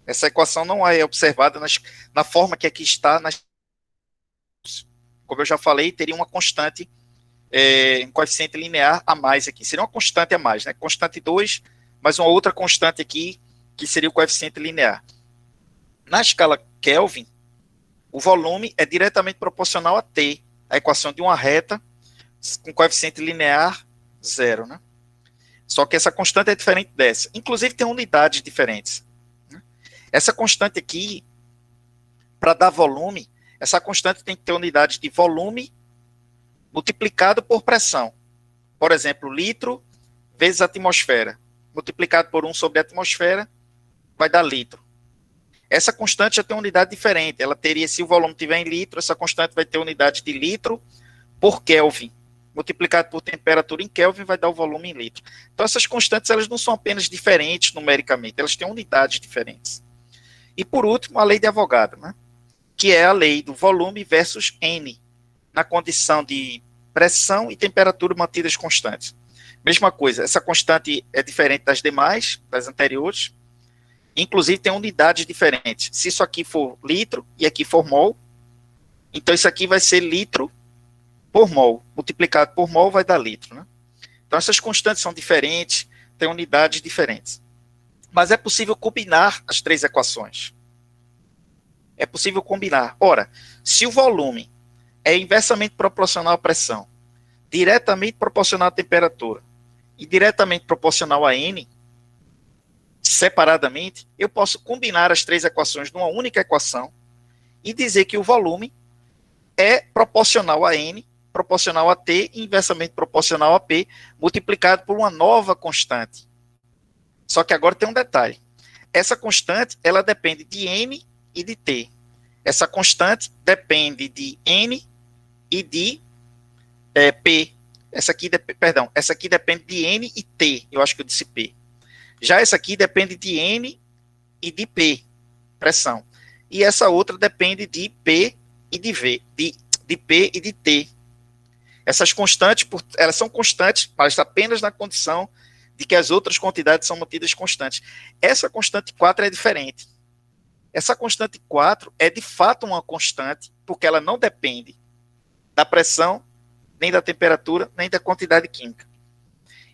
S1: Essa equação não é observada na forma que aqui está. Como eu já falei, teria uma constante, um coeficiente linear a mais aqui. Seria uma constante a mais, né? Constante 2, mais uma outra constante aqui, que seria o coeficiente linear. Na escala Kelvin, o volume é diretamente proporcional a T, a equação de uma reta com coeficiente linear 0, né? Só que essa constante é diferente dessa. Inclusive, tem unidades diferentes. Essa constante aqui, para dar volume, essa constante tem que ter unidades de volume multiplicado por pressão. Por exemplo, litro vezes atmosfera, multiplicado por 1 sobre a atmosfera, vai dar litro. Essa constante já tem uma unidade diferente. Ela teria, se o volume tiver em litro, essa constante vai ter unidade de litro por Kelvin. Multiplicado por temperatura em Kelvin, vai dar o volume em litro. Então, essas constantes, elas não são apenas diferentes numericamente, elas têm unidades diferentes. E, por último, a lei de Avogadro, né? Que é a lei do volume versus N, na condição de pressão e temperatura mantidas constantes. Mesma coisa, essa constante é diferente das demais, das anteriores, inclusive tem unidades diferentes. Se isso aqui for litro e aqui for mol, então isso aqui vai ser litro por mol, multiplicado por mol vai dar litro, né? Então essas constantes são diferentes, têm unidades diferentes. Mas é possível combinar as três equações. É possível combinar. Ora, se o volume é inversamente proporcional à pressão, diretamente proporcional à temperatura e diretamente proporcional a N, separadamente, eu posso combinar as três equações numa única equação e dizer que o volume é proporcional a N, proporcional a T e inversamente proporcional a P, multiplicado por uma nova constante. Só que agora tem um detalhe. Essa constante, ela depende de N e de T. Essa constante depende de N e de P. Essa aqui depende de N e T. Eu acho que eu disse P. Já essa aqui depende de N e de P, pressão. E essa outra depende de P e de V, de P e de T. Essas constantes, elas são constantes, mas apenas na condição de que as outras quantidades são mantidas constantes. Essa constante 4 é diferente. Essa constante 4 é de fato uma constante, porque ela não depende da pressão, nem da temperatura, nem da quantidade química.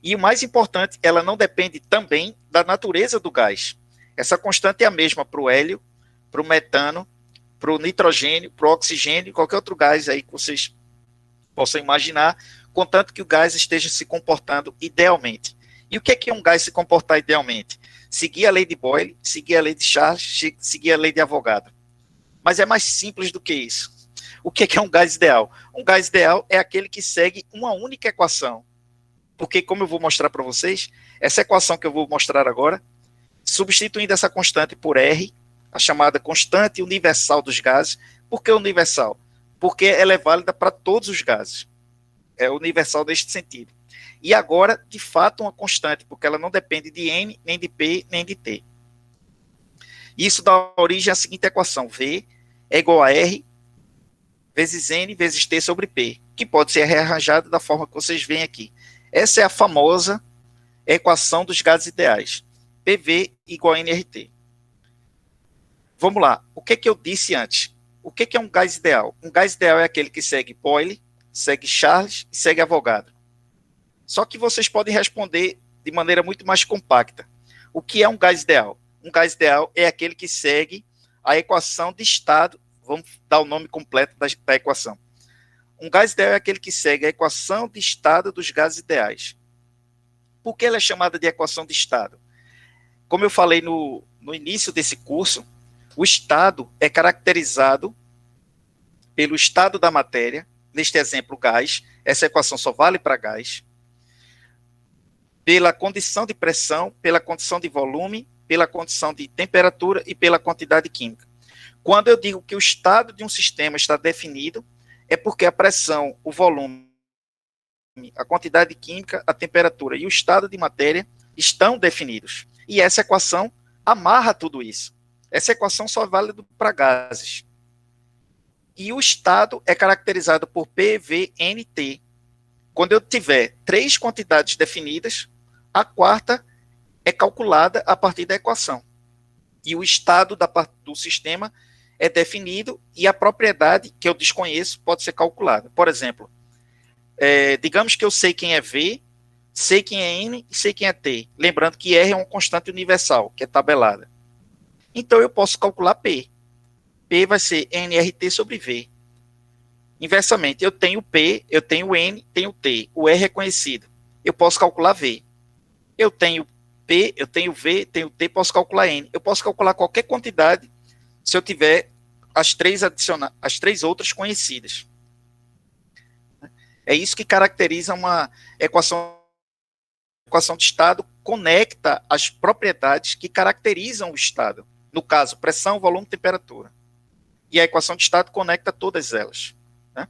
S1: E o mais importante, ela não depende também da natureza do gás. Essa constante é a mesma para o hélio, para o metano, para o nitrogênio, para o oxigênio, qualquer outro gás aí que vocês possam imaginar, contanto que o gás esteja se comportando idealmente. E o que é um gás se comportar idealmente? Seguir a lei de Boyle, seguir a lei de Charles, seguir a lei de Avogadro. Mas é mais simples do que isso. O que é um gás ideal? Um gás ideal é aquele que segue uma única equação. Porque, como eu vou mostrar para vocês, essa equação que eu vou mostrar agora, substituindo essa constante por R, a chamada constante universal dos gases. Por que universal? Porque ela é válida para todos os gases. É universal neste sentido. E agora, de fato, uma constante, porque ela não depende de N, nem de P, nem de T. Isso dá origem à seguinte equação. V é igual a R vezes N vezes T sobre P, que pode ser rearranjada da forma que vocês veem aqui. Essa é a famosa equação dos gases ideais. PV igual a nRT. Vamos lá. O que eu disse antes? O que é um gás ideal? Um gás ideal é aquele que segue Boyle, segue Charles e segue Avogadro. Só que vocês podem responder de maneira muito mais compacta. O que é um gás ideal? Um gás ideal é aquele que segue a equação de estado. Vamos dar o nome completo da equação. Um gás ideal é aquele que segue a equação de estado dos gases ideais. Por que ela é chamada de equação de estado? Como eu falei no início desse curso, o estado é caracterizado pelo estado da matéria, neste exemplo, gás. Essa equação só vale para gás. Pela condição de pressão, pela condição de volume, pela condição de temperatura e pela quantidade química. Quando eu digo que o estado de um sistema está definido, é porque a pressão, o volume, a quantidade química, a temperatura e o estado de matéria estão definidos. E essa equação amarra tudo isso. Essa equação só é válida para gases. E o estado é caracterizado por P, V, N, T. Quando eu tiver 3 quantidades definidas, a quarta é calculada a partir da equação. E o estado do sistema é definido e a propriedade que eu desconheço pode ser calculada. Por exemplo, digamos que eu sei quem é V, sei quem é N e sei quem é T. Lembrando que R é uma constante universal, que é tabelada. Então eu posso calcular P. P vai ser nRT sobre V. Inversamente, eu tenho P, eu tenho N, tenho T. O R é conhecido. Eu posso calcular V. Eu tenho P, eu tenho V, tenho T, posso calcular N. Eu posso calcular qualquer quantidade se eu tiver as 3 outras conhecidas. É isso que caracteriza uma equação de estado, conecta as propriedades que caracterizam o estado. No caso, pressão, volume, temperatura. E a equação de estado conecta todas elas. Né?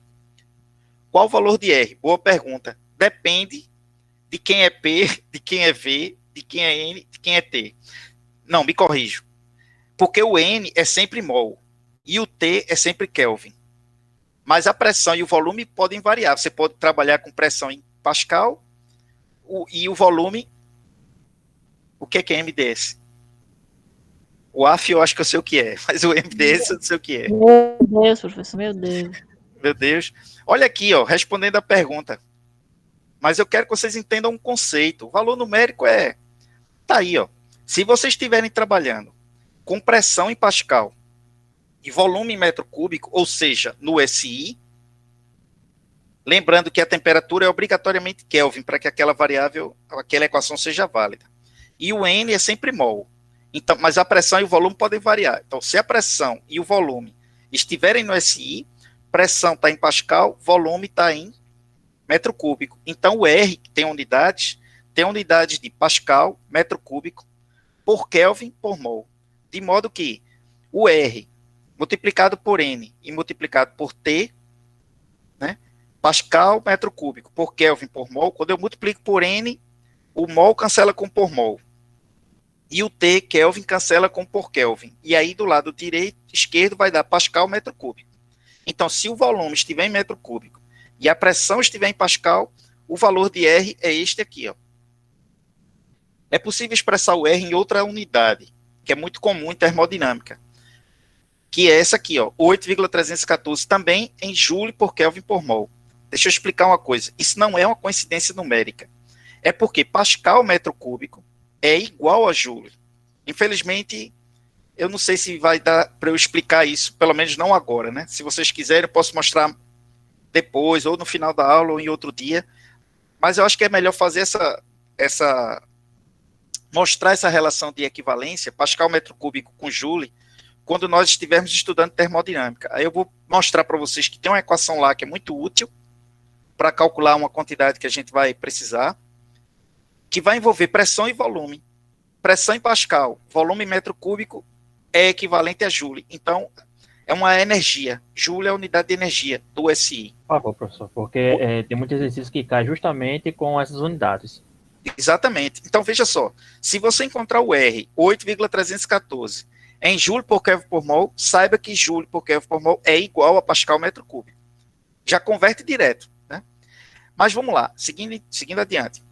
S1: Qual o valor de R? Boa pergunta. Depende de quem é P, de quem é V, de quem é N, de quem é T. Não, me corrijo. Porque o N é sempre mol e o T é sempre Kelvin. Mas a pressão e o volume podem variar. Você pode trabalhar com pressão em Pascal e o volume. O que é MDS? O AF eu acho que eu sei o que é, mas o MDS eu não sei o que é.
S3: Meu Deus, professor, meu Deus.
S1: Meu Deus. Olha aqui, ó, respondendo a pergunta. Mas eu quero que vocês entendam um conceito. O valor numérico tá aí, ó. Se vocês estiverem trabalhando com pressão em Pascal e volume em metro cúbico, ou seja, no SI, lembrando que a temperatura é obrigatoriamente Kelvin para que aquela variável, aquela equação seja válida. E o N é sempre mol. Então, mas a pressão e o volume podem variar. Então, se a pressão e o volume estiverem no SI, pressão está em Pascal, volume está em metro cúbico. Então, o R, que tem unidades de Pascal, metro cúbico, por Kelvin, por mol. De modo que o R multiplicado por N e multiplicado por T, né? Pascal, metro cúbico, por Kelvin, por mol. Quando eu multiplico por N, o mol cancela com por mol. E o T, Kelvin, cancela com por Kelvin. E aí, do lado esquerdo, vai dar Pascal, metro cúbico. Então, se o volume estiver em metro cúbico e a pressão estiver em Pascal, o valor de R é este aqui, ó. É possível expressar o R em outra unidade, que é muito comum em termodinâmica, que é essa aqui, ó, 8,314, também em Joule por Kelvin por mol. Deixa eu explicar uma coisa. Isso não é uma coincidência numérica. É porque Pascal, metro cúbico, é igual a Joule. Infelizmente, eu não sei se vai dar para eu explicar isso, pelo menos não agora, né? Se vocês quiserem, eu posso mostrar depois, ou no final da aula, ou em outro dia. Mas eu acho que é melhor fazer mostrar essa relação de equivalência, Pascal metro cúbico com Joule, quando nós estivermos estudando termodinâmica. Aí eu vou mostrar para vocês que tem uma equação lá que é muito útil para calcular uma quantidade que a gente vai precisar, que vai envolver pressão e volume. Pressão em Pascal, volume em metro cúbico é equivalente a Joule. Então, é uma energia. Joule é a unidade de energia do SI.
S2: Por favor, professor, porque tem muitos exercícios que caem justamente com essas unidades.
S1: Exatamente. Então, veja só. Se você encontrar o R, 8,314, em Joule por Kelvin por mol, saiba que Joule por Kelvin por mol é igual a Pascal metro cúbico. Já converte direto, né? Mas vamos lá, seguindo adiante.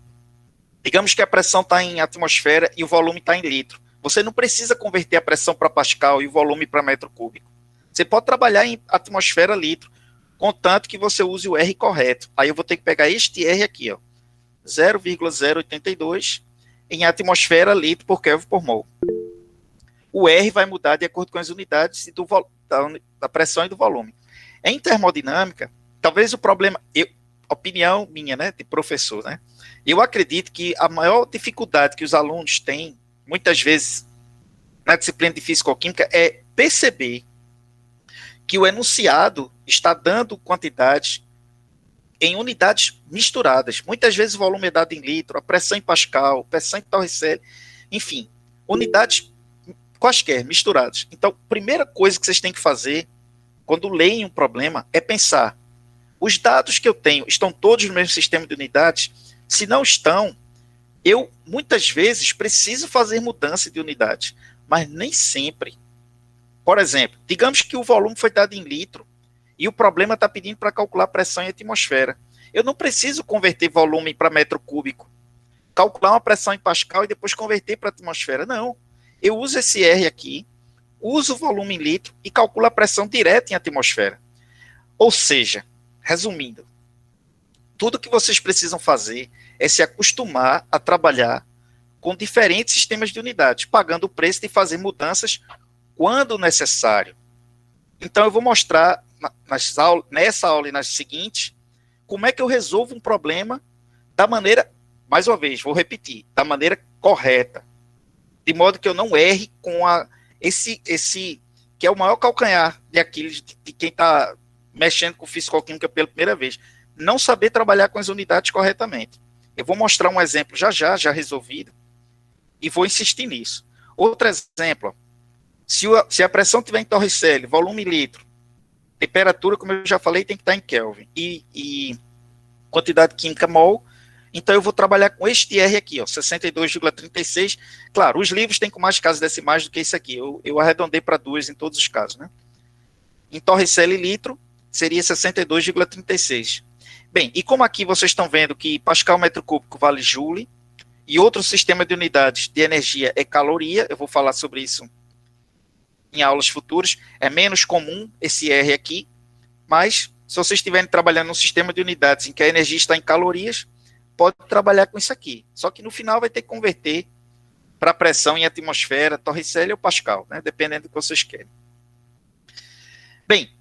S1: Digamos que a pressão está em atmosfera e o volume está em litro. Você não precisa converter a pressão para Pascal e o volume para metro cúbico. Você pode trabalhar em atmosfera litro, contanto que você use o R correto. Aí eu vou ter que pegar este R aqui, ó, 0,082 em atmosfera litro por Kelvin por mol. O R vai mudar de acordo com as unidades da pressão e do volume. Em termodinâmica, talvez o problema, opinião minha, né, de professor, né, eu acredito que a maior dificuldade que os alunos têm, muitas vezes, na disciplina de físico-química, é perceber que o enunciado está dando quantidades em unidades misturadas. Muitas vezes o volume é dado em litro, a pressão em Pascal, pressão em Torricelli, enfim, unidades quaisquer, misturados. Então, a primeira coisa que vocês têm que fazer, quando leem um problema, é pensar, os dados que eu tenho estão todos no mesmo sistema de unidades? Se não estão, eu, muitas vezes, preciso fazer mudança de unidade, mas nem sempre. Por exemplo, digamos que o volume foi dado em litro e o problema está pedindo para calcular pressão em atmosfera. Eu não preciso converter volume para metro cúbico, calcular uma pressão em pascal e depois converter para atmosfera. Não. Eu uso esse R aqui, uso o volume em litro e calculo a pressão direta em atmosfera. Ou seja, resumindo, tudo que vocês precisam fazer é se acostumar a trabalhar com diferentes sistemas de unidades, pagando o preço de fazer mudanças quando necessário. Então eu vou mostrar nessa aula e nas seguintes, como é que eu resolvo um problema da maneira, mais uma vez, vou repetir, da maneira correta, de modo que eu não erre com esse que é o maior calcanhar de Aquiles de quem está mexendo com físico-química pela primeira vez, não saber trabalhar com as unidades corretamente. Eu vou mostrar um exemplo já resolvido, e vou insistir nisso. Outro exemplo, se a pressão estiver em Torricelli, volume litro, temperatura, como eu já falei, tem que estar em Kelvin, e quantidade química mol, então eu vou trabalhar com este R aqui, ó, 62,36. Claro, os livros têm com mais casas decimais do que isso aqui, eu arredondei para 2 em todos os casos, né? Em Torricelli litro, seria 62,36. Bem, e como aqui vocês estão vendo que pascal metro cúbico vale joule, e outro sistema de unidades de energia é caloria, eu vou falar sobre isso em aulas futuras, é menos comum esse R aqui, mas se vocês estiverem trabalhando num sistema de unidades em que a energia está em calorias, pode trabalhar com isso aqui, só que no final vai ter que converter para pressão em atmosfera, Torricelli ou Pascal, né, dependendo do que vocês querem. Bem,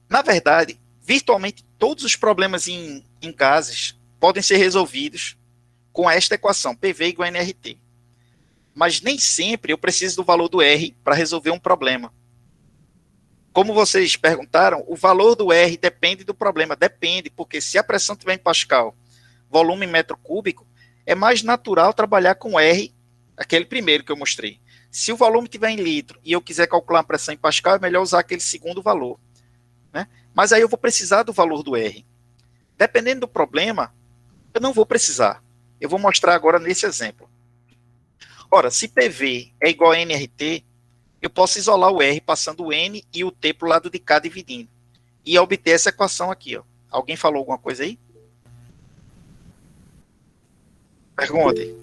S1: na verdade, virtualmente todos os problemas em gases podem ser resolvidos com esta equação, PV igual a nRT. Mas nem sempre eu preciso do valor do R para resolver um problema. Como vocês perguntaram, o valor do R depende do problema. Depende, porque se a pressão estiver em Pascal, volume em metro cúbico, é mais natural trabalhar com R, aquele primeiro que eu mostrei. Se o volume estiver em litro e eu quiser calcular a pressão em Pascal, é melhor usar aquele segundo valor, né? Mas aí eu vou precisar do valor do R. Dependendo do problema, eu não vou precisar. Eu vou mostrar agora nesse exemplo. Ora, se PV é igual a nRT, eu posso isolar o R passando o N e o T para o lado de cá dividindo. E obter essa equação aqui, ó. Alguém falou alguma coisa aí? Pergunte.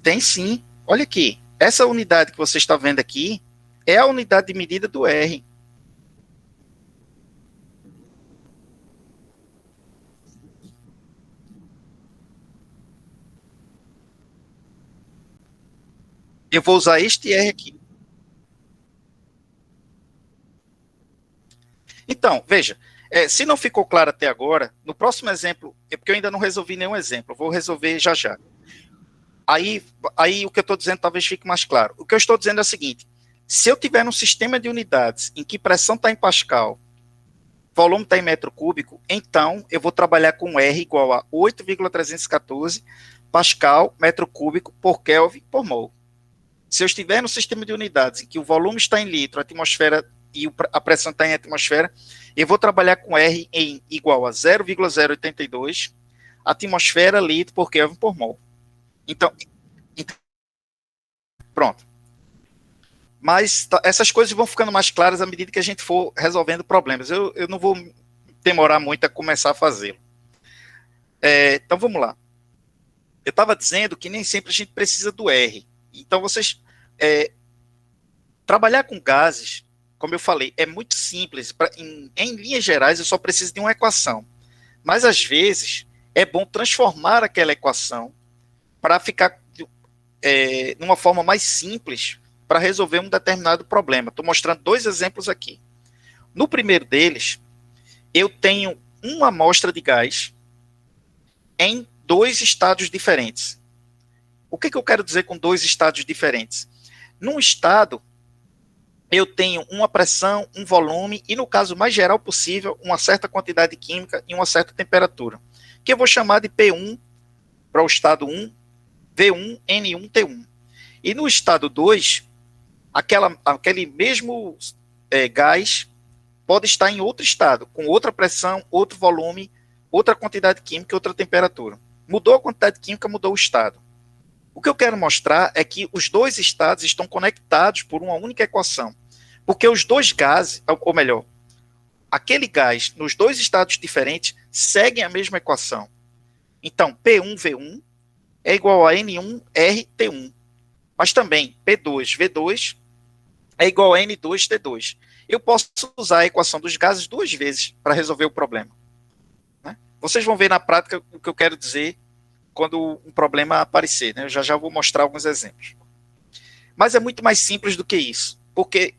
S1: Tem sim. Olha aqui. Essa unidade que você está vendo aqui é a unidade de medida do R. Eu vou usar este R aqui. Então, veja, se não ficou claro até agora, no próximo exemplo, é porque eu ainda não resolvi nenhum exemplo, eu vou resolver já já. Aí o que eu estou dizendo talvez fique mais claro. O que eu estou dizendo é o seguinte, se eu tiver um sistema de unidades em que pressão está em Pascal, volume está em metro cúbico, então eu vou trabalhar com R igual a 8,314 Pascal, metro cúbico, por Kelvin, por mol. Se eu estiver no sistema de unidades em que o volume está em litro, a atmosfera e a pressão está em atmosfera, eu vou trabalhar com R em igual a 0,082 atmosfera, litro, por Kelvin, por mol. Então, pronto. Mas essas coisas vão ficando mais claras à medida que a gente for resolvendo problemas. Eu não vou demorar muito a começar a fazê-lo. Então, vamos lá. Eu estava dizendo que nem sempre a gente precisa do R. Então, vocês... trabalhar com gases, como eu falei, é muito simples. Em linhas gerais, eu só preciso de uma equação. Mas, às vezes, é bom transformar aquela equação para ficar numa forma mais simples para resolver um determinado problema. Estou mostrando 2 exemplos aqui. No primeiro deles, eu tenho uma amostra de gás em 2 estados diferentes. O que eu quero dizer com 2 estados diferentes? Num estado, eu tenho uma pressão, um volume e, no caso mais geral possível, uma certa quantidade química e uma certa temperatura, que eu vou chamar de P1 para o estado 1, V1, N1, T1. E no estado 2, aquele mesmo gás pode estar em outro estado, com outra pressão, outro volume, outra quantidade química e outra temperatura. Mudou a quantidade química, mudou o estado. O que eu quero mostrar é que os dois estados estão conectados por uma única equação, porque os dois gases, ou melhor, aquele gás nos dois estados diferentes seguem a mesma equação. Então, P1V1 é igual a N1RT1, mas também P2V2 é igual a N2T2. Eu posso usar a equação dos gases duas vezes para resolver o problema. Né? Vocês vão ver na prática o que eu quero dizer quando um problema aparecer, né? Eu já vou mostrar alguns exemplos. Mas é muito mais simples do que isso, porque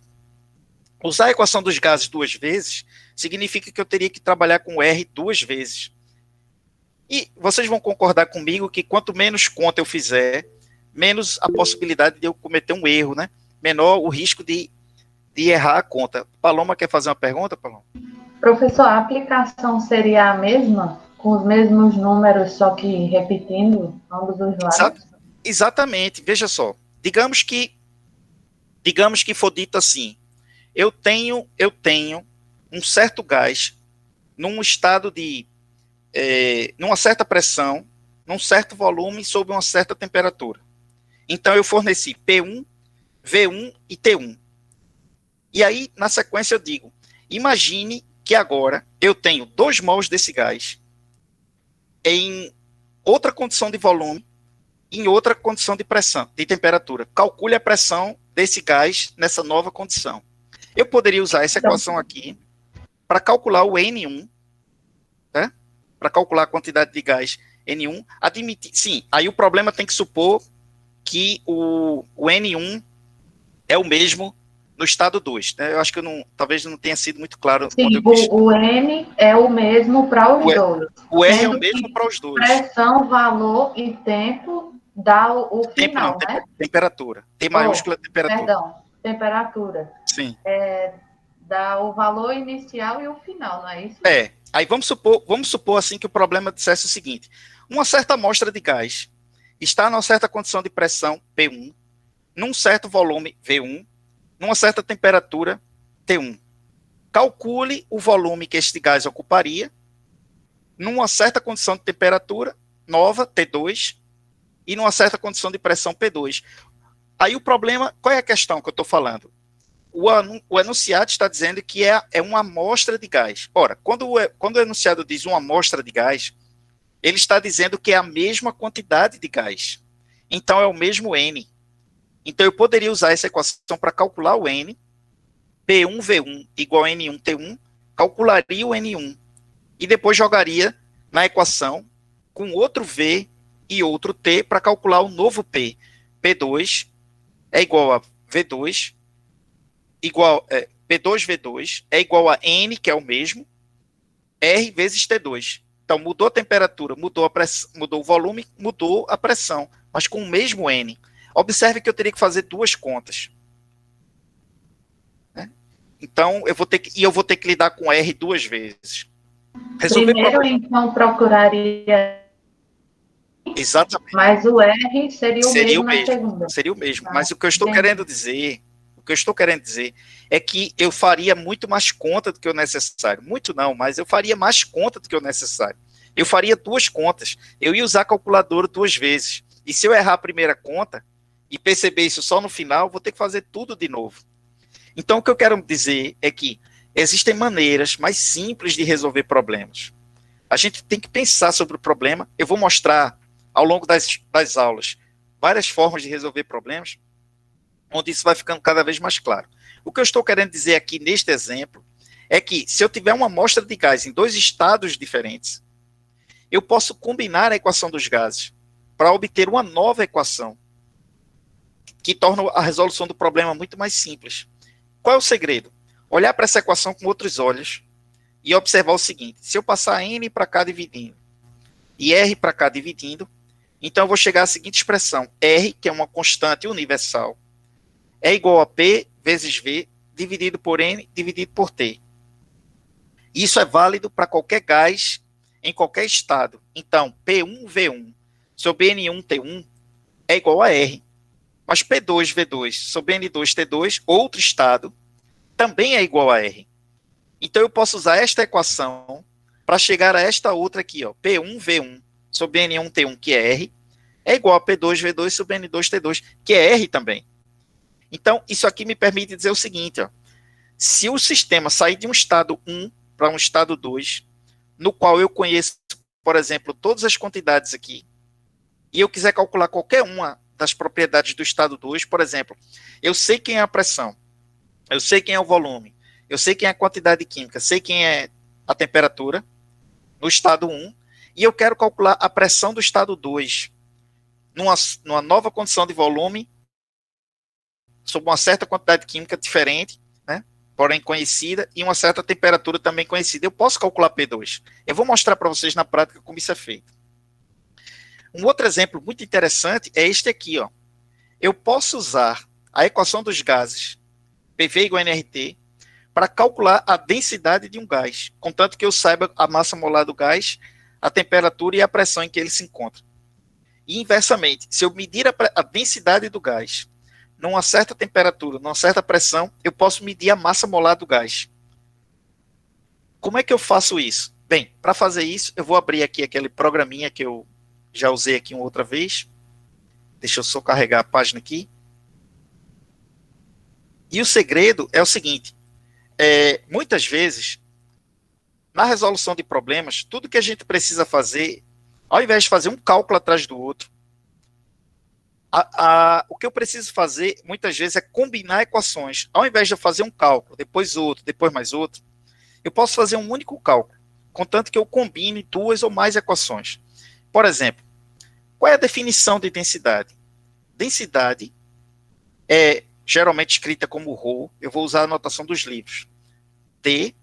S1: usar a equação dos gases duas vezes significa que eu teria que trabalhar com R duas vezes. E vocês vão concordar comigo que quanto menos conta eu fizer, menos a possibilidade de eu cometer um erro, né? Menor o risco de errar a conta. Paloma quer fazer uma pergunta, Paloma?
S4: Professor, a aplicação seria a mesma? Com os mesmos números, só que repetindo ambos os lados?
S1: Exatamente. Veja só. Digamos que for dito assim, eu tenho um certo gás num estado de numa certa pressão, num certo volume, sob uma certa temperatura. Então eu forneci P1, V1 e T1. E aí, na sequência, eu digo, imagine que agora eu tenho 2 mols desse gás em outra condição de volume, em outra condição de pressão, de temperatura. Calcule a pressão desse gás nessa nova condição. Eu poderia usar essa equação aqui para calcular o N1, né? Para calcular a quantidade de gás N1. Sim, aí o problema tem que supor que o N1 é o mesmo no estado 2. Né? Eu acho que talvez não tenha sido muito claro.
S4: Sim, o N é o mesmo para os dois.
S1: O R é o mesmo para os dois.
S4: Pressão, valor e tempo dá o final,
S1: tempo, não,
S4: né?
S1: Temperatura. T maiúscula, temperatura.
S4: Perdão, temperatura.
S1: Sim.
S4: Dá o valor inicial e o final, não é isso?
S1: Aí vamos supor assim que o problema dissesse o seguinte: uma certa amostra de gás está numa certa condição de pressão, P1, num certo volume, V1, numa certa temperatura, T1. Calcule o volume que este gás ocuparia numa certa condição de temperatura nova, T2, e numa certa condição de pressão, P2. Aí o problema, qual é a questão que eu estou falando? O enunciado está dizendo que é uma amostra de gás. Ora, quando o enunciado diz uma amostra de gás, ele está dizendo que é a mesma quantidade de gás. Então, é o mesmo N. Então, eu poderia usar essa equação para calcular o N. P1V1 igual a N1T1, calcularia o N1. E depois jogaria na equação com outro V e outro T para calcular o novo P. P2 é igual a V2, P2V2 é igual a N, que é o mesmo, R vezes T2. Então, mudou a temperatura, mudou o volume, mudou a pressão, mas com o mesmo N. Observe que eu teria que fazer duas contas. Né? Então, eu vou ter que lidar com R duas vezes.
S4: Primeiro, então, procuraria...
S1: Exatamente.
S4: Mas o R seria o mesmo na segunda.
S1: Seria o mesmo. Mas o que eu estou querendo dizer é que eu faria muito mais conta do que o necessário. Muito não, mas eu faria mais conta do que o necessário. Eu faria duas contas. Eu ia usar a calculadora duas vezes. E se eu errar a primeira conta e perceber isso só no final, vou ter que fazer tudo de novo. Então, o que eu quero dizer é que existem maneiras mais simples de resolver problemas. A gente tem que pensar sobre o problema. Eu vou mostrar, ao longo das aulas, várias formas de resolver problemas, onde isso vai ficando cada vez mais claro. O que eu estou querendo dizer aqui neste exemplo é que, se eu tiver uma amostra de gás em dois estados diferentes, eu posso combinar a equação dos gases para obter uma nova equação que torna a resolução do problema muito mais simples. Qual é o segredo? Olhar para essa equação com outros olhos e observar o seguinte: se eu passar N para cá dividindo e R para cá dividindo, então eu vou chegar à seguinte expressão: R, que é uma constante universal, é igual a P vezes V dividido por N dividido por T. Isso é válido para qualquer gás em qualquer estado. Então, P1V1 sobre N1T1 é igual a R. Mas P2V2 sobre N2T2, outro estado, também é igual a R. Então, eu posso usar esta equação para chegar a esta outra aqui, ó, P1V1 sobre N1T1, que é R, é igual a P2V2 sobre N2T2, que é R também. Então, isso aqui me permite dizer o seguinte, ó, se o sistema sair de um estado 1 para um estado 2, no qual eu conheço, por exemplo, todas as quantidades aqui, e eu quiser calcular qualquer uma das propriedades do estado 2, por exemplo, eu sei quem é a pressão, eu sei quem é o volume, eu sei quem é a quantidade química, sei quem é a temperatura no estado 1, e eu quero calcular a pressão do estado 2 numa nova condição de volume, sob uma certa quantidade química diferente, né, porém conhecida, e uma certa temperatura também conhecida. Eu posso calcular P2. Eu vou mostrar para vocês na prática como isso é feito. Um outro exemplo muito interessante é este aqui, ó. Eu posso usar a equação dos gases, PV igual a nRT, para calcular a densidade de um gás, contanto que eu saiba a massa molar do gás, a temperatura e a pressão em que ele se encontra. E inversamente, se eu medir a densidade do gás numa certa temperatura, numa certa pressão, eu posso medir a massa molar do gás. Como é que eu faço isso? Bem, para fazer isso, eu vou abrir aqui aquele programinha que eu já usei aqui uma outra vez. Deixa eu só carregar a página aqui. E o segredo é o seguinte, muitas vezes, na resolução de problemas, tudo que a gente precisa fazer, ao invés de fazer um cálculo atrás do outro, o que eu preciso fazer, muitas vezes, é combinar equações. Ao invés de eu fazer um cálculo, depois outro, depois mais outro, eu posso fazer um único cálculo, contanto que eu combine duas ou mais equações. Por exemplo, qual é a definição de densidade? Densidade é geralmente escrita como ρ, eu vou usar a notação dos livros. T,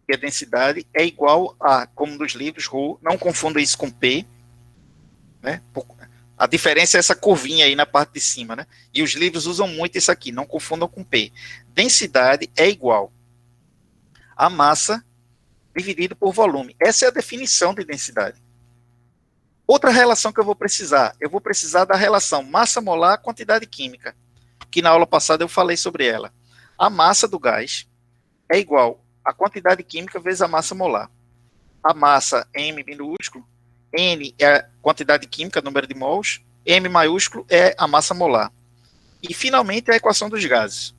S1: que a densidade, é igual a, como nos livros, ρ, não confunda isso com P, né? A diferença é essa curvinha aí na parte de cima, né? E os livros usam muito isso aqui, não confundam com P. Densidade é igual a massa dividido por volume. Essa é a definição de densidade. Outra relação que eu vou precisar da relação massa molar quantidade química, que na aula passada eu falei sobre ela. A massa do gás é igual a quantidade química vezes a massa molar. A massa M minúsculo, N é a quantidade química, número de mols, M maiúsculo é a massa molar. E, finalmente, a equação dos gases.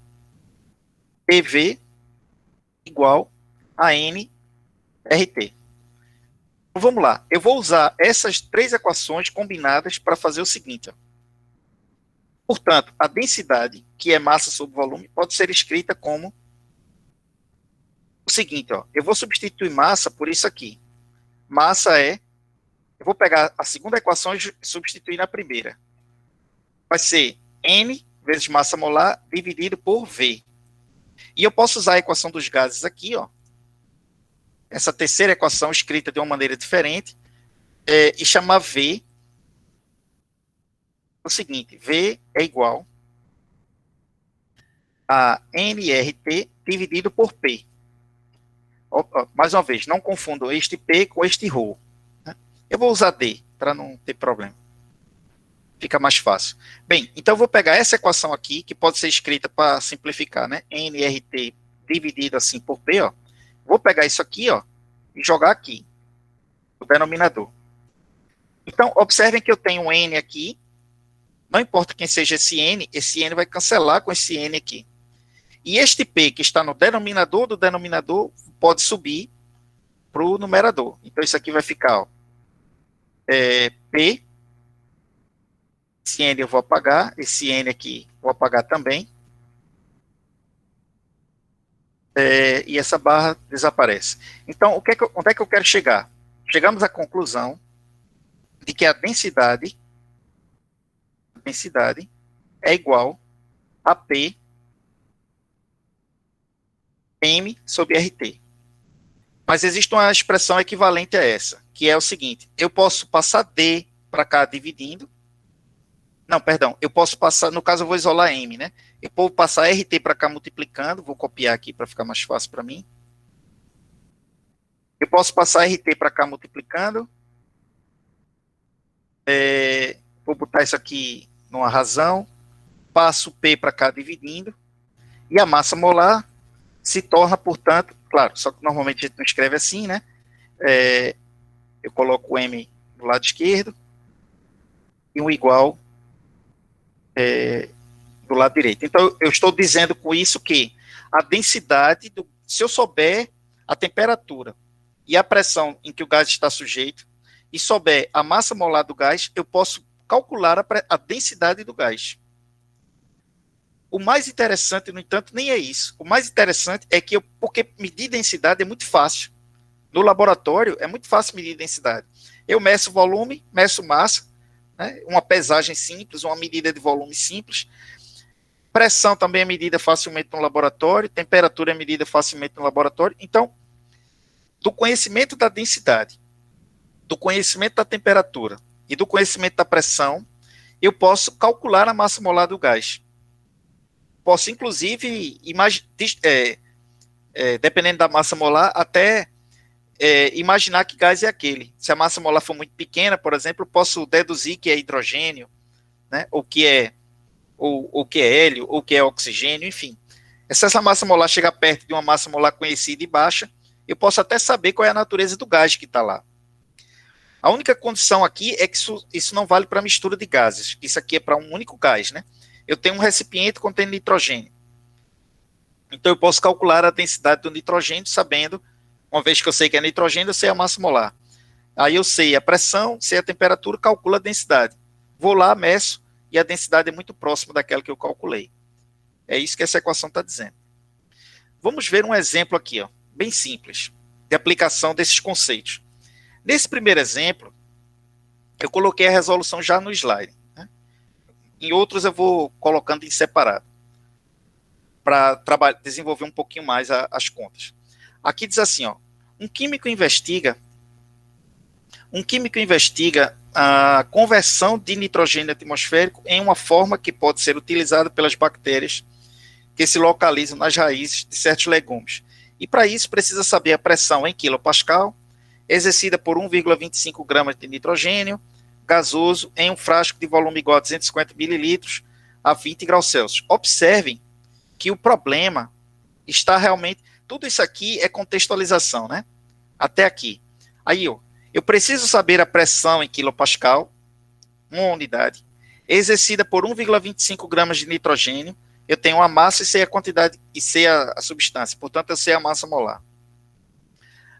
S1: PV igual a nRT. Então, vamos lá. Eu vou usar essas três equações combinadas para fazer o seguinte. Ó. Portanto, a densidade, que é massa sobre volume, pode ser escrita como o seguinte. Ó. Eu vou substituir massa por isso aqui. Massa é... Eu vou pegar a segunda equação e substituir na primeira. Vai ser N vezes massa molar dividido por V. E eu posso usar a equação dos gases aqui, ó. Essa terceira equação escrita de uma maneira diferente, e chamar V o seguinte, V é igual a nRT dividido por P. Mais uma vez, não confundam este P com este ρ. Eu vou usar D, para não ter problema. Fica mais fácil. Bem, então eu vou pegar essa equação aqui, que pode ser escrita para simplificar, né? nRT dividido assim por P, ó. Vou pegar isso aqui, ó, e jogar aqui, no denominador. Então, observem que eu tenho um N aqui, não importa quem seja esse N vai cancelar com esse N aqui. E este P, que está no denominador do denominador, pode subir para o numerador. Então, isso aqui vai ficar, ó, P, esse N eu vou apagar, esse N aqui vou apagar também, e essa barra desaparece. Então, onde é que eu quero chegar? Chegamos à conclusão de que a densidade é igual a P M sobre RT. Mas existe uma expressão equivalente a essa, que é o seguinte, eu posso passar D para cá dividindo, Não, perdão. Eu posso passar, no caso eu vou isolar M, né? Eu vou passar RT para cá multiplicando, vou copiar aqui para ficar mais fácil para mim. Eu posso passar RT para cá multiplicando. Vou botar isso aqui numa razão. Passo P para cá dividindo. E a massa molar se torna, portanto, claro, só que normalmente a gente não escreve assim, né? Eu coloco o M do lado esquerdo e um igual do lado direito. Então, eu estou dizendo com isso que a densidade, se eu souber a temperatura e a pressão em que o gás está sujeito, e souber a massa molar do gás, eu posso calcular a densidade do gás. O mais interessante, no entanto, nem é isso. O mais interessante é que porque medir densidade é muito fácil. No laboratório, é muito fácil medir densidade. Eu meço volume, meço massa, né, uma pesagem simples, uma medida de volume simples. Pressão também é medida facilmente no laboratório, temperatura é medida facilmente no laboratório. Então, do conhecimento da densidade, do conhecimento da temperatura e do conhecimento da pressão, eu posso calcular a massa molar do gás. Posso, inclusive, dependendo da massa molar, até imaginar que gás é aquele. Se a massa molar for muito pequena, por exemplo, eu posso deduzir que é hidrogênio, né, ou que é hélio, ou que é oxigênio, enfim. Se essa massa molar chegar perto de uma massa molar conhecida e baixa, eu posso até saber qual é a natureza do gás que está lá. A única condição aqui é que isso não vale para mistura de gases. Isso aqui é para um único gás, né? Eu tenho um recipiente contendo nitrogênio. Então, eu posso calcular a densidade do nitrogênio sabendo, uma vez que eu sei que é nitrogênio, eu sei a massa molar. Aí eu sei a pressão, sei a temperatura, calculo a densidade. Vou lá, meço, e a densidade é muito próxima daquela que eu calculei. É isso que essa equação está dizendo. Vamos ver um exemplo aqui, ó, bem simples, de aplicação desses conceitos. Nesse primeiro exemplo, eu coloquei a resolução já no slide. Em outros eu vou colocando em separado, para desenvolver um pouquinho mais as contas. Aqui diz assim, ó, um químico investiga a conversão de nitrogênio atmosférico em uma forma que pode ser utilizada pelas bactérias que se localizam nas raízes de certos legumes. E para isso precisa saber a pressão em quilopascal, exercida por 1,25 gramas de nitrogênio gasoso em um frasco de volume igual a 250 mililitros a 20 graus Celsius. Observem que o problema está realmente... Tudo isso aqui é contextualização, né? Até aqui. Aí, ó, eu preciso saber a pressão em quilopascal, uma unidade, exercida por 1,25 gramas de nitrogênio. Eu tenho a massa e sei a quantidade, e sei a substância. Portanto, eu sei a massa molar.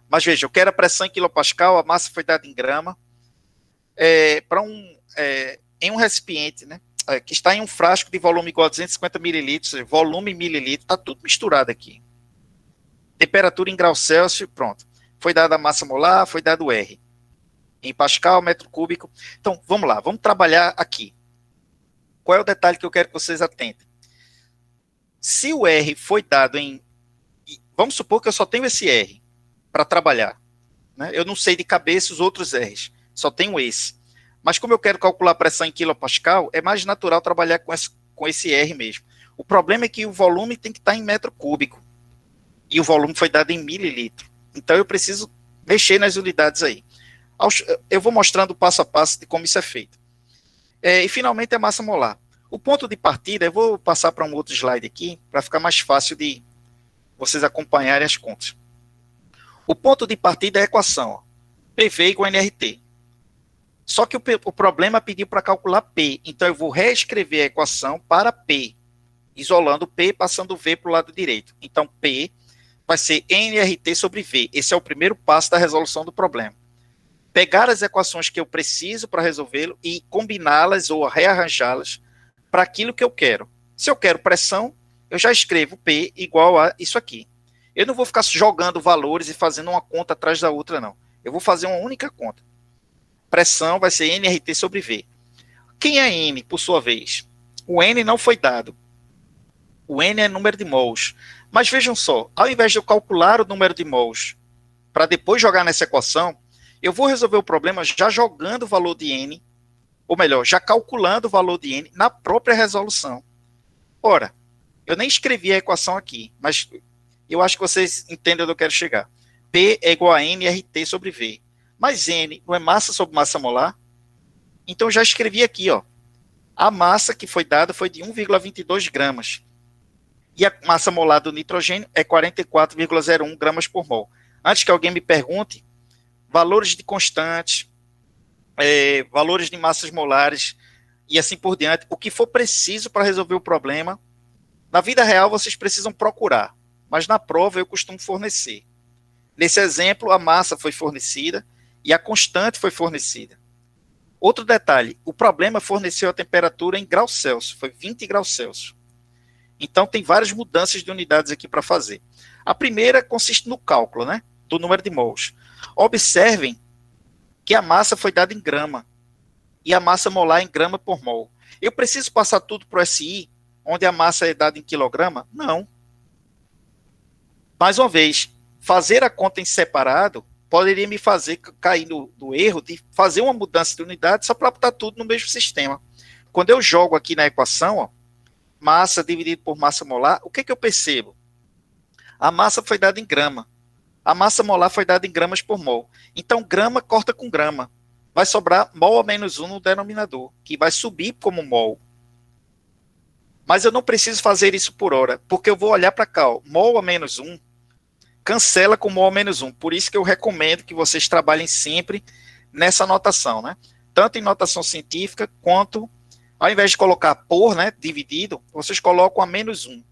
S1: Mas veja, eu quero a pressão em quilopascal, a massa foi dada em grama, em um recipiente, né, que está em um frasco de volume igual a 250 mililitros, volume mililitro, está tudo misturado aqui. Temperatura em graus Celsius, pronto. Foi dada a massa molar, foi dado o R. Em pascal, metro cúbico. Então, vamos lá, vamos trabalhar aqui. Qual é o detalhe que eu quero que vocês atentem? Se o R foi dado em... Vamos supor que eu só tenho esse R para trabalhar, né? Eu não sei de cabeça os outros R's. Só tenho esse. Mas como eu quero calcular a pressão em quilopascal, é mais natural trabalhar com esse R mesmo. O problema é que o volume tem que estar em metro cúbico. E o volume foi dado em mililitro. Então eu preciso mexer nas unidades aí. Eu vou mostrando passo a passo de como isso é feito. E finalmente a massa molar. O ponto de partida, eu vou passar para um outro slide aqui, para ficar mais fácil de vocês acompanharem as contas. O ponto de partida é a equação, ó, PV igual a nRT. Só que o problema pediu para calcular P. Então, eu vou reescrever a equação para P, isolando P, passando V para o lado direito. Então, P vai ser nRT sobre V. Esse é o primeiro passo da resolução do problema. Pegar as equações que eu preciso para resolvê-lo e combiná-las ou rearranjá-las para aquilo que eu quero. Se eu quero pressão, eu já escrevo P igual a isso aqui. Eu não vou ficar jogando valores e fazendo uma conta atrás da outra, não. Eu vou fazer uma única conta. Pressão vai ser nRT sobre V. Quem é N, por sua vez? O N não foi dado. O N é número de mols. Mas vejam só, ao invés de eu calcular o número de mols para depois jogar nessa equação, eu vou resolver o problema já jogando o valor de N ou melhor, já calculando o valor de N na própria resolução. Ora, eu nem escrevi a equação aqui, mas eu acho que vocês entendem onde eu quero chegar. P é igual a nRT sobre V. Mas N não é massa sobre massa molar? Então eu já escrevi aqui, ó. A massa que foi dada foi de 1,22 gramas. E a massa molar do nitrogênio é 44,01 gramas por mol. Antes que alguém me pergunte, valores de constantes, valores de massas molares e assim por diante, o que for preciso para resolver o problema, na vida real vocês precisam procurar, mas na prova eu costumo fornecer. Nesse exemplo, a massa foi fornecida e a constante foi fornecida. Outro detalhe, o problema forneceu a temperatura em graus Celsius, foi 20 graus Celsius. Então tem várias mudanças de unidades aqui para fazer. A primeira consiste no cálculo, né, do número de mols. Observem que a massa foi dada em grama e a massa molar em grama por mol. Eu preciso passar tudo para o SI, onde a massa é dada em quilograma? Não. Mais uma vez, fazer a conta em separado poderia me fazer cair no erro de fazer uma mudança de unidade só para botar tudo no mesmo sistema. Quando eu jogo aqui na equação, ó, massa dividido por massa molar, o que eu percebo? A massa foi dada em grama. A massa molar foi dada em gramas por mol. Então, grama corta com grama. Vai sobrar mol a menos 1 no denominador, que vai subir como mol. Mas eu não preciso fazer isso por hora, porque eu vou olhar para cá, ó, mol a menos 1, cancela com mol a menos 1. Por isso que eu recomendo que vocês trabalhem sempre nessa notação, né? Tanto em notação científica, quanto, ao invés de colocar por, né, dividido, vocês colocam a menos 1.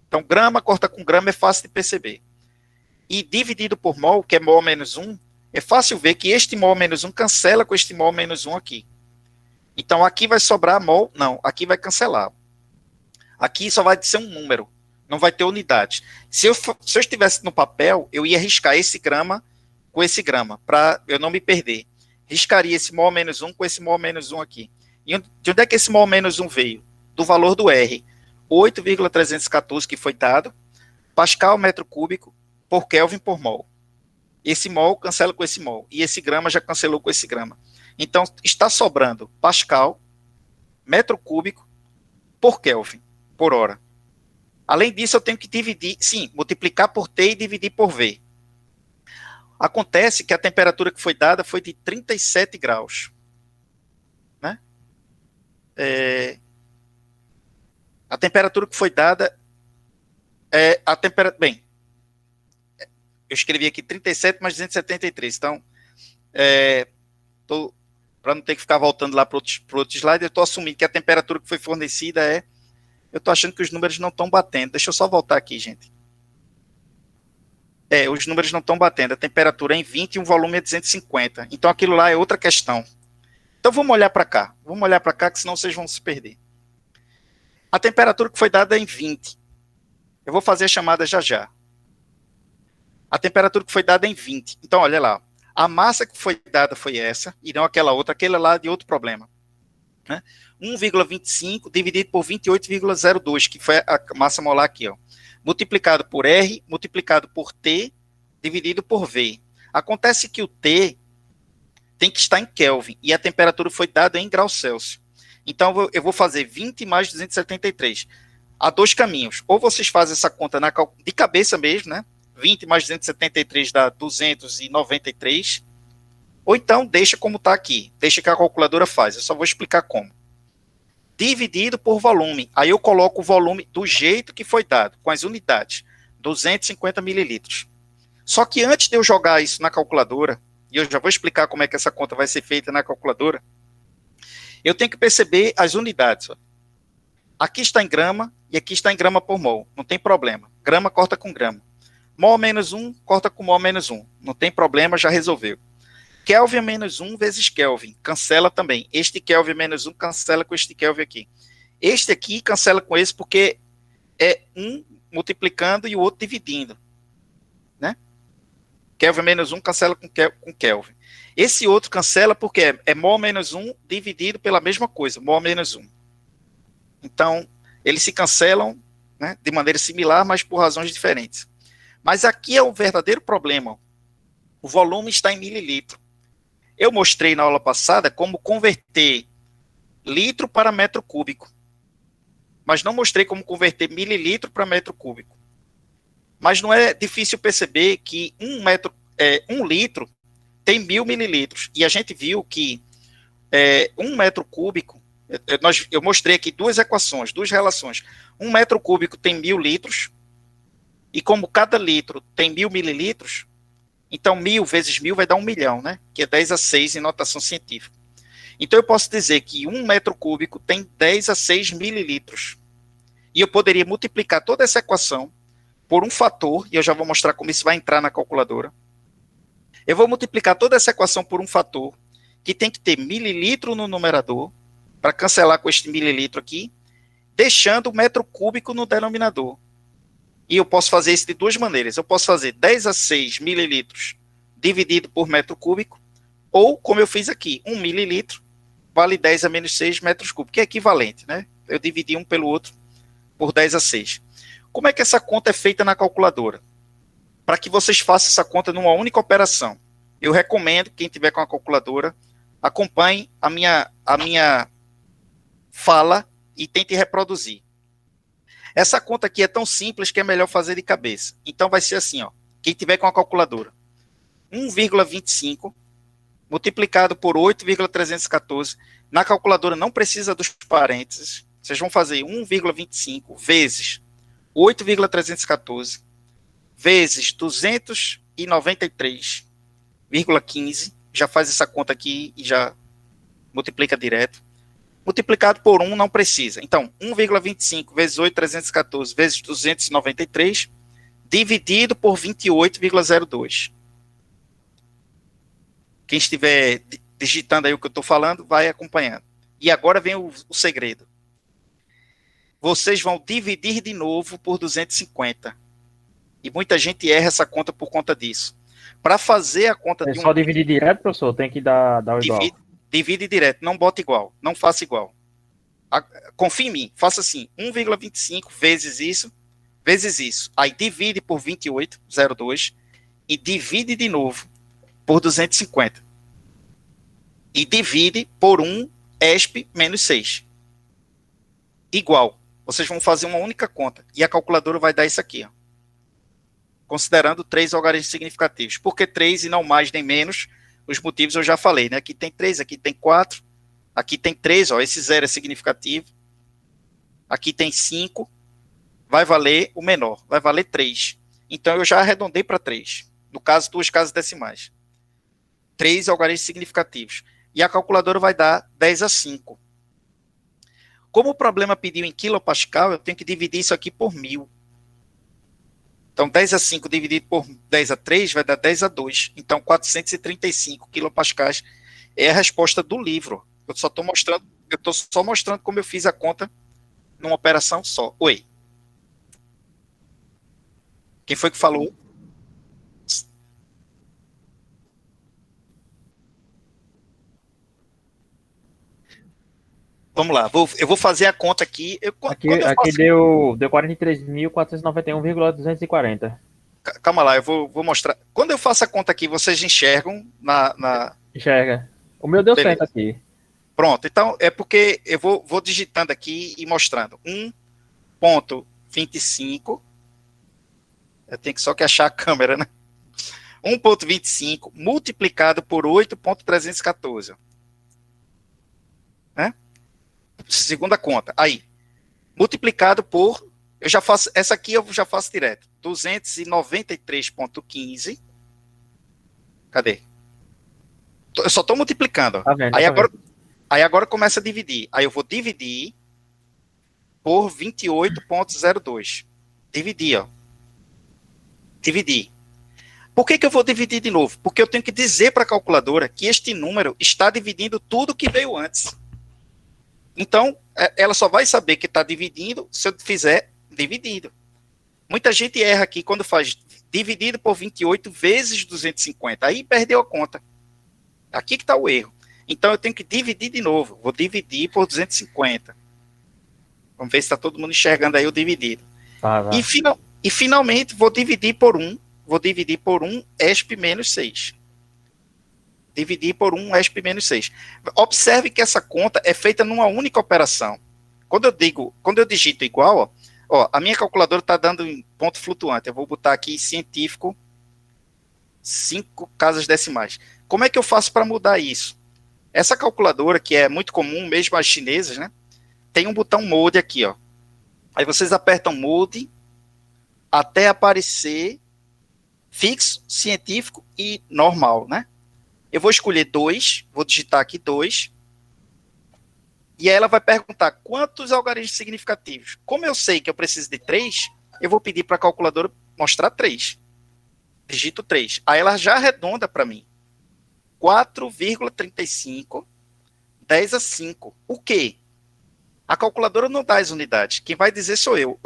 S1: Então, grama corta com grama é fácil de perceber. E dividido por mol, que é mol menos 1, é fácil ver que este mol menos 1 cancela com este mol menos 1 aqui. Então, aqui vai sobrar mol, não, aqui vai cancelar. Aqui só vai ser um número, não vai ter unidade. Se eu estivesse no papel, eu ia riscar esse grama com esse grama, para eu não me perder. Riscaria esse mol menos 1 com esse mol menos 1 aqui. E de onde é que esse mol menos 1 veio? Do valor do R, 8,314 que foi dado, Pascal metro cúbico, por Kelvin por mol. Esse mol cancela com esse mol. E esse grama já cancelou com esse grama. Então, está sobrando Pascal, metro cúbico, por Kelvin, por hora. Além disso, eu tenho que dividir, sim, multiplicar por T e dividir por V. Acontece que a temperatura que foi dada foi de 37 graus. Né? A temperatura que foi dada é a temperatura... Bem, eu escrevi aqui 37 mais 273, então, para não ter que ficar voltando lá para outro slide, eu estou assumindo que a temperatura que foi fornecida eu estou achando que os números não estão batendo, deixa eu só voltar aqui, gente. Os números não estão batendo, a temperatura é em 20 e o volume é 250, então aquilo lá é outra questão. Então vamos olhar para cá, que senão vocês vão se perder. A temperatura que foi dada é em 20, eu vou fazer a chamada já já. A temperatura que foi dada é em 20. Então, olha lá. A massa que foi dada foi essa, e não aquela outra, aquela lá de outro problema. Né? 1,25 dividido por 28,02, que foi a massa molar aqui, ó. Multiplicado por R, multiplicado por T, dividido por V. Acontece que o T tem que estar em Kelvin, e a temperatura foi dada em graus Celsius. Então, eu vou fazer 20 mais 273. Há dois caminhos. Ou vocês fazem essa conta de cabeça mesmo, né? 20 mais 273 dá 293, ou então deixa como está aqui, deixa que a calculadora faz, eu só vou explicar como. Dividido por volume, aí eu coloco o volume do jeito que foi dado, com as unidades, 250 mililitros. Só que antes de eu jogar isso na calculadora, e eu já vou explicar como é que essa conta vai ser feita na calculadora, eu tenho que perceber as unidades. Ó. Aqui está em grama, e aqui está em grama por mol, não tem problema, grama corta com grama. Mol menos 1, corta com mol menos 1. Não tem problema, já resolveu. Kelvin menos 1 vezes Kelvin. Cancela também. Este Kelvin menos 1 cancela com este Kelvin aqui. Este aqui cancela com esse porque é um multiplicando e o outro dividindo. Né? Kelvin menos 1 cancela com Kelvin. Esse outro cancela porque é mol menos 1 dividido pela mesma coisa, mol menos 1. Então, eles se cancelam, né, de maneira similar, mas por razões diferentes. Mas aqui é o verdadeiro problema. O volume está em mililitro. Eu mostrei na aula passada como converter litro para metro cúbico, mas não mostrei como converter mililitro para metro cúbico. Mas não é difícil perceber que um litro tem 1.000 mililitros. E a gente viu que 1 metro cúbico, eu mostrei aqui duas equações, duas relações. 1 metro cúbico tem 1.000 litros, e como cada litro tem 1.000 mililitros, então 1.000 vezes 1.000 vai dar 1 milhão, né? Que é 10 a 6 em notação científica. Então eu posso dizer que 1 metro cúbico tem 10 a 6 mililitros. E eu poderia multiplicar toda essa equação por um fator, e eu já vou mostrar como isso vai entrar na calculadora. Eu vou multiplicar toda essa equação por um fator que tem que ter mililitro no numerador, para cancelar com este mililitro aqui, deixando o metro cúbico no denominador. E eu posso fazer isso de duas maneiras. Eu posso fazer 10 a 6 mililitros dividido por metro cúbico, ou, como eu fiz aqui, 1 mililitro vale 10 a menos 6 metros cúbicos, que é equivalente, né? Eu dividi um pelo outro por 10 a 6. Como é que essa conta é feita na calculadora? Para que vocês façam essa conta numa única operação, eu recomendo que quem tiver com a calculadora acompanhe a minha fala e tente reproduzir. Essa conta aqui é tão simples que é melhor fazer de cabeça. Então vai ser assim, ó. Quem tiver com a calculadora, 1,25 multiplicado por 8,314. Na calculadora não precisa dos parênteses. Vocês vão fazer 1,25 vezes 8,314 vezes 293,15. Já faz essa conta aqui e já multiplica direto. Multiplicado por 1 não precisa. Então, 1,25 vezes 8,314 vezes 293, dividido por 28,02. Quem estiver digitando aí o que eu estou falando, vai acompanhando. E agora vem o segredo. Vocês vão dividir de novo por 250. E muita gente erra essa conta por conta disso. Para fazer a conta
S2: de só dividir direto, professor? Tem que dar o igual.
S1: Divide direto, não bota igual, não faça igual. Confie em mim, faça assim, 1,25 vezes isso, aí divide por 28,02 e divide de novo por 250. E divide por 1 ESP menos 6. Igual. Vocês vão fazer uma única conta e a calculadora vai dar isso aqui, ó. Considerando 3 algarismos significativos. Por que 3 e não mais nem menos? Os motivos eu já falei, né? Aqui tem 3, aqui tem 4, aqui tem 3, ó, esse 0 é significativo. Aqui tem 5, vai valer o menor, vai valer 3. Então eu já arredondei para 3. No caso, 2 casas decimais. 3 algarismos significativos. E a calculadora vai dar 10 a 5. Como o problema pediu em quilopascal, eu tenho que dividir isso aqui por 1.000. Então, 10 a 5 dividido por 10 a 3 vai dar 10 a 2. Então, 435 quilopascais é a resposta do livro. Eu estou só mostrando como eu fiz a conta numa operação só. Oi. Quem foi que falou? Vamos lá, eu vou fazer a conta aqui.
S2: Aqui deu 43.491,240.
S1: Calma lá, eu vou mostrar. Quando eu faço a conta aqui, vocês enxergam
S2: Enxerga. O meu deu certo aqui.
S1: Pronto, então é porque eu vou digitando aqui e mostrando. 1,25. Eu tenho que só que achar a câmera, né? 1,25 multiplicado por 8,314. Né? Segunda conta. Aí, multiplicado por, eu já faço, essa aqui eu já faço direto. 293,15. Cadê? Eu só estou multiplicando.
S2: Tá vendo,
S1: aí agora começa a dividir. Aí eu vou dividir por 28,02. Dividir, ó. Dividir. Por que eu vou dividir de novo? Porque eu tenho que dizer para a calculadora que este número está dividindo tudo que veio antes. Então, ela só vai saber que está dividindo se eu fizer dividido. Muita gente erra aqui quando faz dividido por 28 vezes 250. Aí perdeu a conta. Aqui que está o erro. Então, eu tenho que dividir de novo. Vou dividir por 250. Vamos ver se está todo mundo enxergando aí o dividido. E finalmente, vou dividir por 1. Vou dividir por 1 ESP menos 6. Dividir por 1 ESP menos 6. Observe que essa conta é feita numa única operação. Quando eu digito igual, a minha calculadora está dando em ponto flutuante. Eu vou botar aqui científico 5 casas decimais. Como é que eu faço para mudar isso? Essa calculadora, que é muito comum, mesmo as chinesas, né? Tem um botão Mode aqui, ó. Aí vocês apertam Mode até aparecer fixo, científico e normal, né? Eu vou escolher 2, vou digitar aqui 2, e aí ela vai perguntar quantos algarismos significativos. Como eu sei que eu preciso de 3, eu vou pedir para a calculadora mostrar 3. Digito 3. Aí ela já arredonda para mim. 4,35, 10 a 5. O quê? A calculadora não dá as unidades. Quem vai dizer sou eu.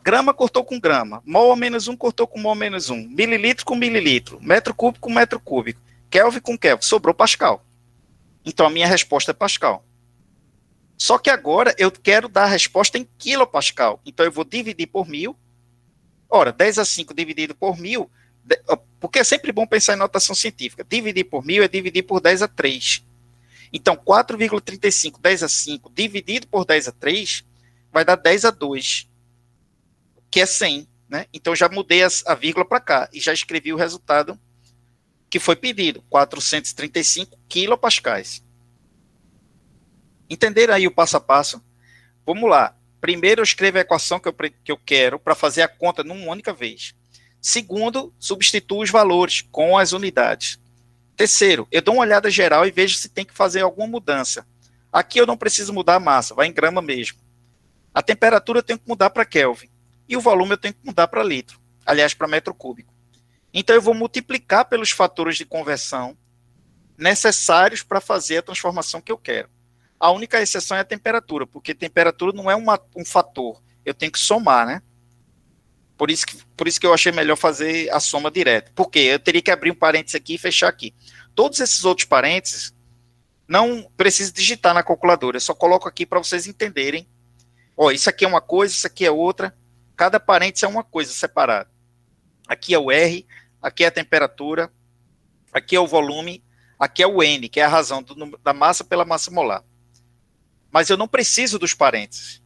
S1: Grama cortou com grama. Mol menos 1 cortou com mol menos 1. Mililitro com mililitro. Metro cúbico com metro cúbico. Kelvin com Kelvin. Sobrou Pascal. Então a minha resposta é Pascal. Só que agora eu quero dar a resposta em quilopascal. Então eu vou dividir por 1000. 10 a 5 dividido por 1000, porque é sempre bom pensar em notação científica. Dividir por 1000 é dividir por 10 a 3. Então 4,35, 10 a 5 dividido por 10 a 3 vai dar 10 a 2, que é 100. Né? Então já mudei a vírgula para cá e já escrevi o resultado que foi pedido, 435 quilopascais. Entenderam aí o passo a passo? Vamos lá. Primeiro, eu escrevo a equação que eu quero para fazer a conta numa única vez. Segundo, substituo os valores com as unidades. Terceiro, eu dou uma olhada geral e vejo se tem que fazer alguma mudança. Aqui eu não preciso mudar a massa, vai em grama mesmo. A temperatura eu tenho que mudar para Kelvin. E o volume eu tenho que mudar para litro. Aliás, para metro cúbico. Então eu vou multiplicar pelos fatores de conversão necessários para fazer a transformação que eu quero. A única exceção é a temperatura, porque temperatura não é um fator. Eu tenho que somar, né? Por isso que eu achei melhor fazer a soma direta. Porque eu teria que abrir um parênteses aqui e fechar aqui. Todos esses outros parênteses não preciso digitar na calculadora. Eu só coloco aqui para vocês entenderem. Isso aqui é uma coisa, isso aqui é outra. Cada parênteses é uma coisa separada. Aqui é o R, aqui é a temperatura, aqui é o volume, aqui é o N, que é a razão da massa pela massa molar. Mas eu não preciso dos parênteses.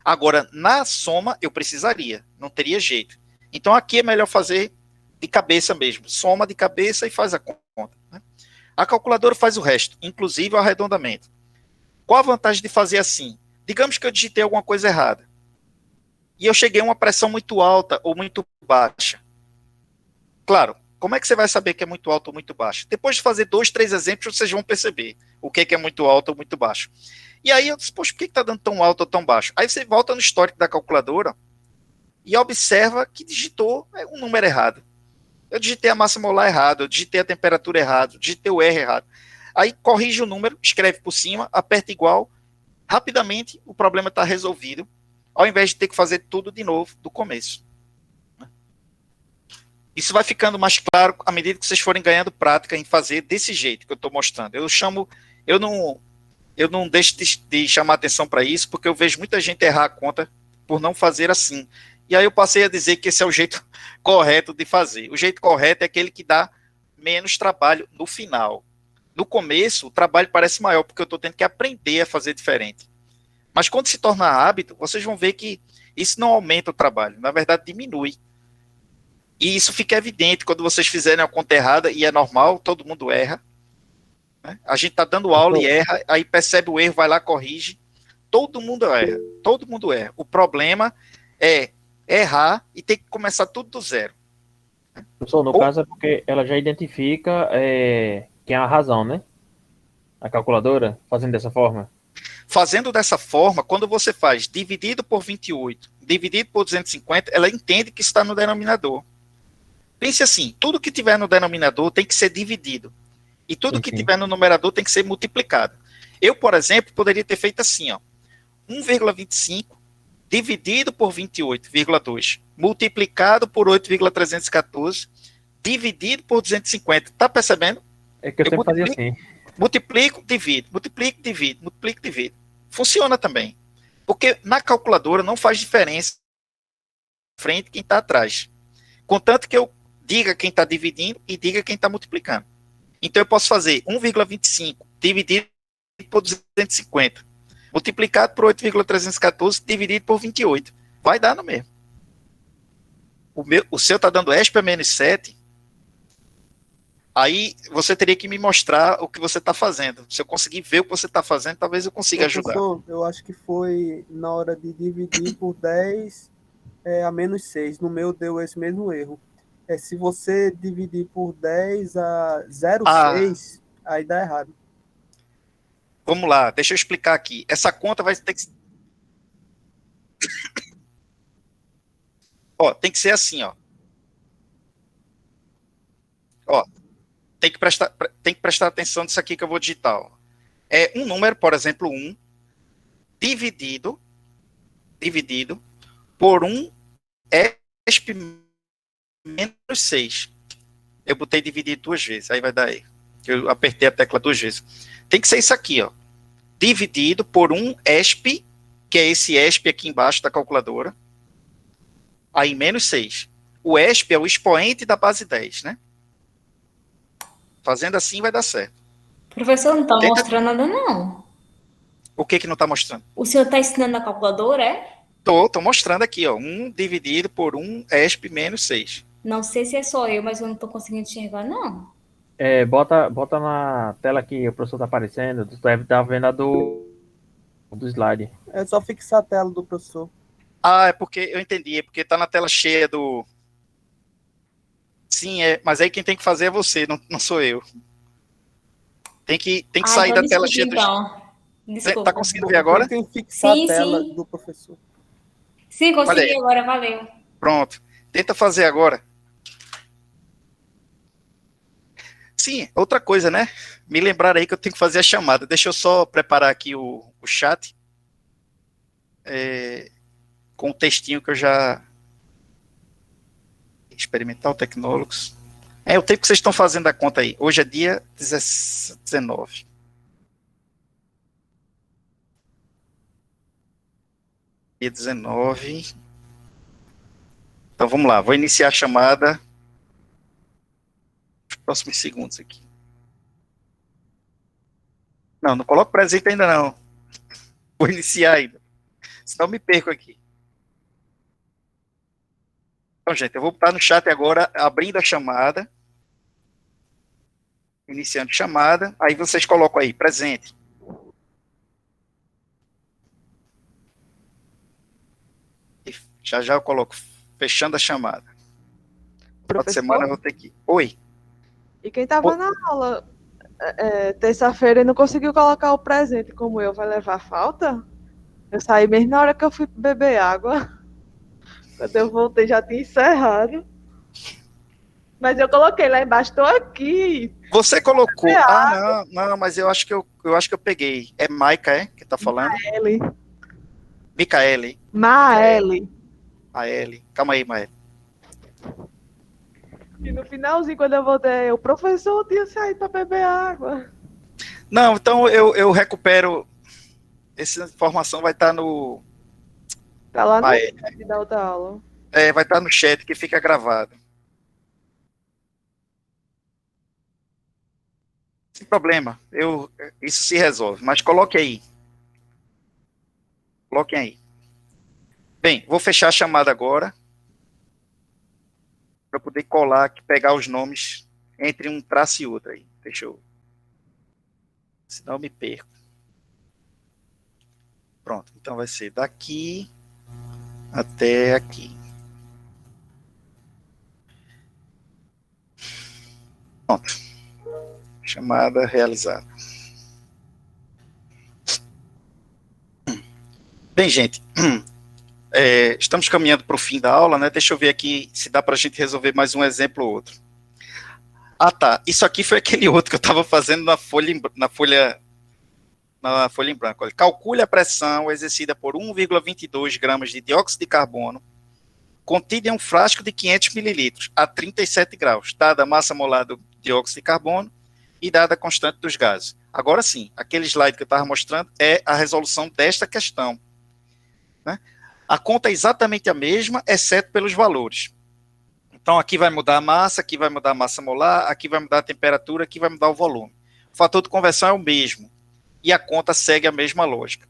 S1: Agora, na soma, eu precisaria. Não teria jeito. Então, aqui é melhor fazer de cabeça mesmo. Soma de cabeça e faz a conta. Né? A calculadora faz o resto, inclusive o arredondamento. Qual a vantagem de fazer assim? Digamos que eu digitei alguma coisa errada. E eu cheguei a uma pressão muito alta ou muito baixa. Claro, como é que você vai saber que é muito alto ou muito baixo? Depois de fazer 2, 3 exemplos, vocês vão perceber o que é muito alto ou muito baixo. E aí eu disse, poxa, por que está dando tão alto ou tão baixo? Aí você volta no histórico da calculadora e observa que digitou um número errado. Eu digitei a massa molar errado, eu digitei a temperatura errado, digitei o R errado. Aí corrige o número, escreve por cima, aperta igual, rapidamente o problema está resolvido, ao invés de ter que fazer tudo de novo, do começo. Isso vai ficando mais claro à medida que vocês forem ganhando prática em fazer desse jeito que eu estou mostrando. Eu não deixo de chamar atenção para isso, porque eu vejo muita gente errar a conta por não fazer assim. E aí eu passei a dizer que esse é o jeito correto de fazer. O jeito correto é aquele que dá menos trabalho no final. No começo, o trabalho parece maior, porque eu estou tendo que aprender a fazer diferente. Mas quando se torna hábito, vocês vão ver que isso não aumenta o trabalho, na verdade diminui. E isso fica evidente quando vocês fizerem a conta errada, e é normal, todo mundo erra. Né? A gente está dando aula e erra, aí percebe o erro, vai lá, corrige. Todo mundo erra, todo mundo erra. O problema é errar e ter que começar tudo do zero.
S2: Professor, no caso é porque ela já identifica quem é a razão, né? A calculadora, fazendo dessa forma.
S1: Fazendo dessa forma, quando você faz dividido por 28, dividido por 250, ela entende que está no denominador. Pense assim, tudo que tiver no denominador tem que ser dividido. E tudo que tiver no numerador tem que ser multiplicado. Eu, por exemplo, poderia ter feito assim, 1,25 dividido por 28,2, multiplicado por 8,314, dividido por 250. Tá percebendo?
S2: É que eu sempre fazia assim.
S1: Multiplico, divido, multiplico, divido, multiplico, divido. Funciona também. Porque na calculadora não faz diferença frente quem está atrás. Contanto que eu diga quem está dividindo e diga quem está multiplicando. Então eu posso fazer 1,25 dividido por 250, multiplicado por 8,314 dividido por 28. Vai dar no mesmo. O seu está dando ESP a menos 7. Aí você teria que me mostrar o que você está fazendo. Se eu conseguir ver o que você está fazendo, talvez eu consiga ajudar.
S5: Professor, eu acho que foi na hora de dividir por 10 a menos 6. No meu deu esse mesmo erro. Se você dividir por 10 a 0,6, aí dá errado.
S1: Vamos lá, deixa eu explicar aqui. Essa conta vai ter que... tem que ser assim, ó. Tem que prestar atenção nisso aqui que eu vou digitar, ó. É um número, por exemplo, 1, dividido por um ESP menos 6. Eu botei dividido 2 vezes, aí vai dar aí. Eu apertei a tecla 2 vezes. Tem que ser isso aqui, ó. Dividido por um ESP, que é esse ESP aqui embaixo da calculadora, aí menos 6. O ESP é o expoente da base 10, né? Fazendo assim vai dar certo.
S6: Professor, não está mostrando nada, não.
S1: O que não está mostrando?
S6: O senhor está ensinando na calculadora, é?
S1: Tô mostrando aqui, ó. 1 dividido por um ESP menos 6.
S6: Não sei se é só eu, mas eu não estou conseguindo enxergar, não.
S2: Bota na tela que o professor está aparecendo. Tu deve estar vendo a do slide.
S5: É só fixar a tela do professor.
S1: É porque eu entendi. É porque está na tela cheia do... Sim, mas aí quem tem que fazer é você, não sou eu. Tem que sair da tela cheia do...
S6: Desculpa.
S1: Tá conseguindo ver agora?
S5: Tem que fixar a tela do professor.
S6: Sim, consegui agora, valeu.
S1: Pronto. Tenta fazer agora. Sim, outra coisa, né? Me lembraram aí que eu tenho que fazer a chamada. Deixa eu só preparar aqui o chat. Com o textinho que eu já... Experimental Tecnólogos. O tempo que vocês estão fazendo a conta aí. Hoje é dia 19. Dia 19. Então vamos lá. Vou iniciar a chamada. Nos próximos segundos aqui. Não coloco presente ainda não. Vou iniciar ainda. Senão eu me perco aqui. Então, gente, eu vou botar no chat agora, abrindo a chamada. Iniciando chamada. Aí vocês colocam aí, presente. E já eu coloco, fechando a chamada. Toda semana eu vou ter que... Oi.
S7: E quem estava na aula terça-feira e não conseguiu colocar o presente como eu, vai levar falta? Eu saí mesmo na hora que eu fui beber água. Quando eu voltei já tinha encerrado. Mas eu coloquei lá embaixo, estou aqui.
S1: Você colocou? Não, mas eu acho que eu peguei. É Maica, que tá falando? Micaele.
S7: Maele.
S1: Calma aí, Maele.
S7: E no finalzinho, quando eu voltei, o professor tinha saído para beber água.
S1: Não, então eu recupero. Essa informação vai estar no...
S7: Tá lá no chat da outra aula.
S1: Vai estar no chat que fica gravado. Sem problema. Isso se resolve. Mas coloque aí. Coloquem aí. Bem, vou fechar a chamada agora. Para poder colar aqui, pegar os nomes entre um traço e outro aí. Deixa eu... Senão eu me perco. Pronto. Então vai ser daqui até aqui. Pronto. Chamada realizada. Bem, gente, estamos caminhando para o fim da aula, né? Deixa eu ver aqui se dá para a gente resolver mais um exemplo ou outro. Tá. Isso aqui foi aquele outro que eu estava fazendo na folha em branco. Olha, calcule a pressão exercida por 1,22 gramas de dióxido de carbono contida em um frasco de 500 mililitros a 37 graus, dada a massa molar do dióxido de carbono e dada a constante dos gases. Agora sim, aquele slide que eu estava mostrando é a resolução desta questão. Né? A conta é exatamente a mesma, exceto pelos valores. Então, aqui vai mudar a massa, aqui vai mudar a massa molar, aqui vai mudar a temperatura, aqui vai mudar o volume. O fator de conversão é o mesmo. E a conta segue a mesma lógica.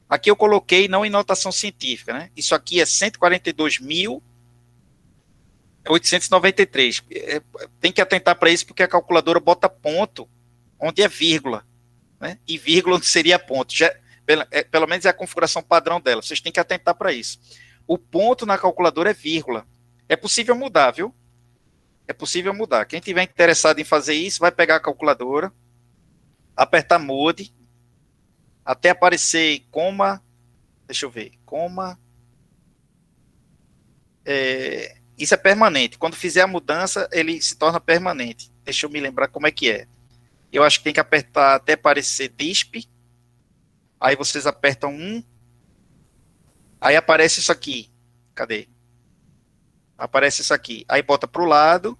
S1: Aqui eu coloquei não em notação científica, né? Isso aqui é 142.893. Tem que atentar para isso porque a calculadora bota ponto onde é vírgula, né? E vírgula onde seria ponto. Pelo menos é a configuração padrão dela. Vocês têm que atentar para isso. O ponto na calculadora é vírgula. É possível mudar, viu? É possível mudar. Quem tiver interessado em fazer isso, vai pegar a calculadora, apertar Mode, até aparecer coma, deixa eu ver, coma, isso é permanente. Quando fizer a mudança, ele se torna permanente. Deixa eu me lembrar como é que é. Eu acho que tem que apertar até aparecer DISP, aí vocês apertam 1, aí aparece isso aqui. Cadê? Aparece isso aqui. Aí bota para o lado,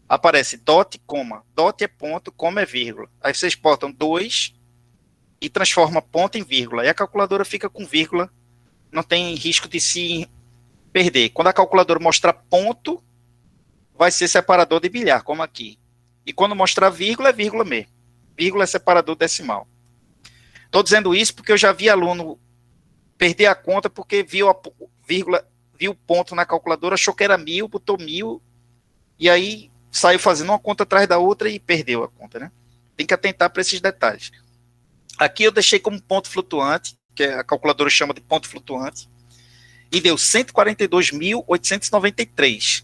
S1: aparece dot, coma. Dot é ponto, coma é vírgula. Aí vocês botam 2 e transforma ponto em vírgula. E a calculadora fica com vírgula, não tem risco de se perder. Quando a calculadora mostrar ponto, vai ser separador de bilhar, como aqui. E quando mostrar vírgula, é vírgula mesmo. Vírgula é separador decimal. Estou dizendo isso porque eu já vi aluno perder a conta porque viu a vírgula, viu o ponto na calculadora, achou que era 1000, botou 1000, e aí saiu fazendo uma conta atrás da outra e perdeu a conta, né? Tem que atentar para esses detalhes. Aqui eu deixei como ponto flutuante, que a calculadora chama de ponto flutuante, e deu 142.893.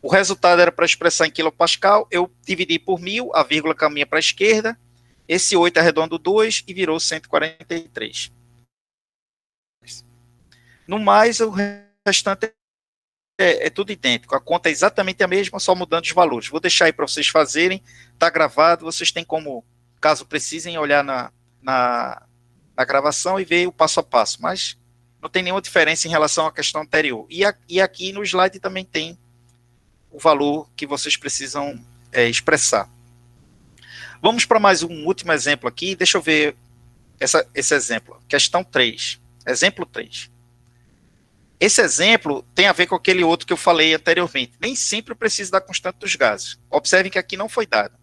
S1: O resultado era para expressar em quilopascal, eu dividi por 1000, a vírgula caminha para a esquerda, esse 8 arredondo 2 e virou 143. No mais, o restante é tudo idêntico. A conta é exatamente a mesma, só mudando os valores. Vou deixar aí para vocês fazerem, está gravado, vocês têm como, caso precisem, olhar na gravação e ver o passo a passo, mas não tem nenhuma diferença em relação à questão anterior. E aqui no slide também tem o valor que vocês precisam expressar. Vamos para mais um último exemplo aqui, deixa eu ver esse exemplo. Questão 3, exemplo 3. Esse exemplo tem a ver com aquele outro que eu falei anteriormente. Nem sempre precisa da constante dos gases. Observem que aqui não foi dado.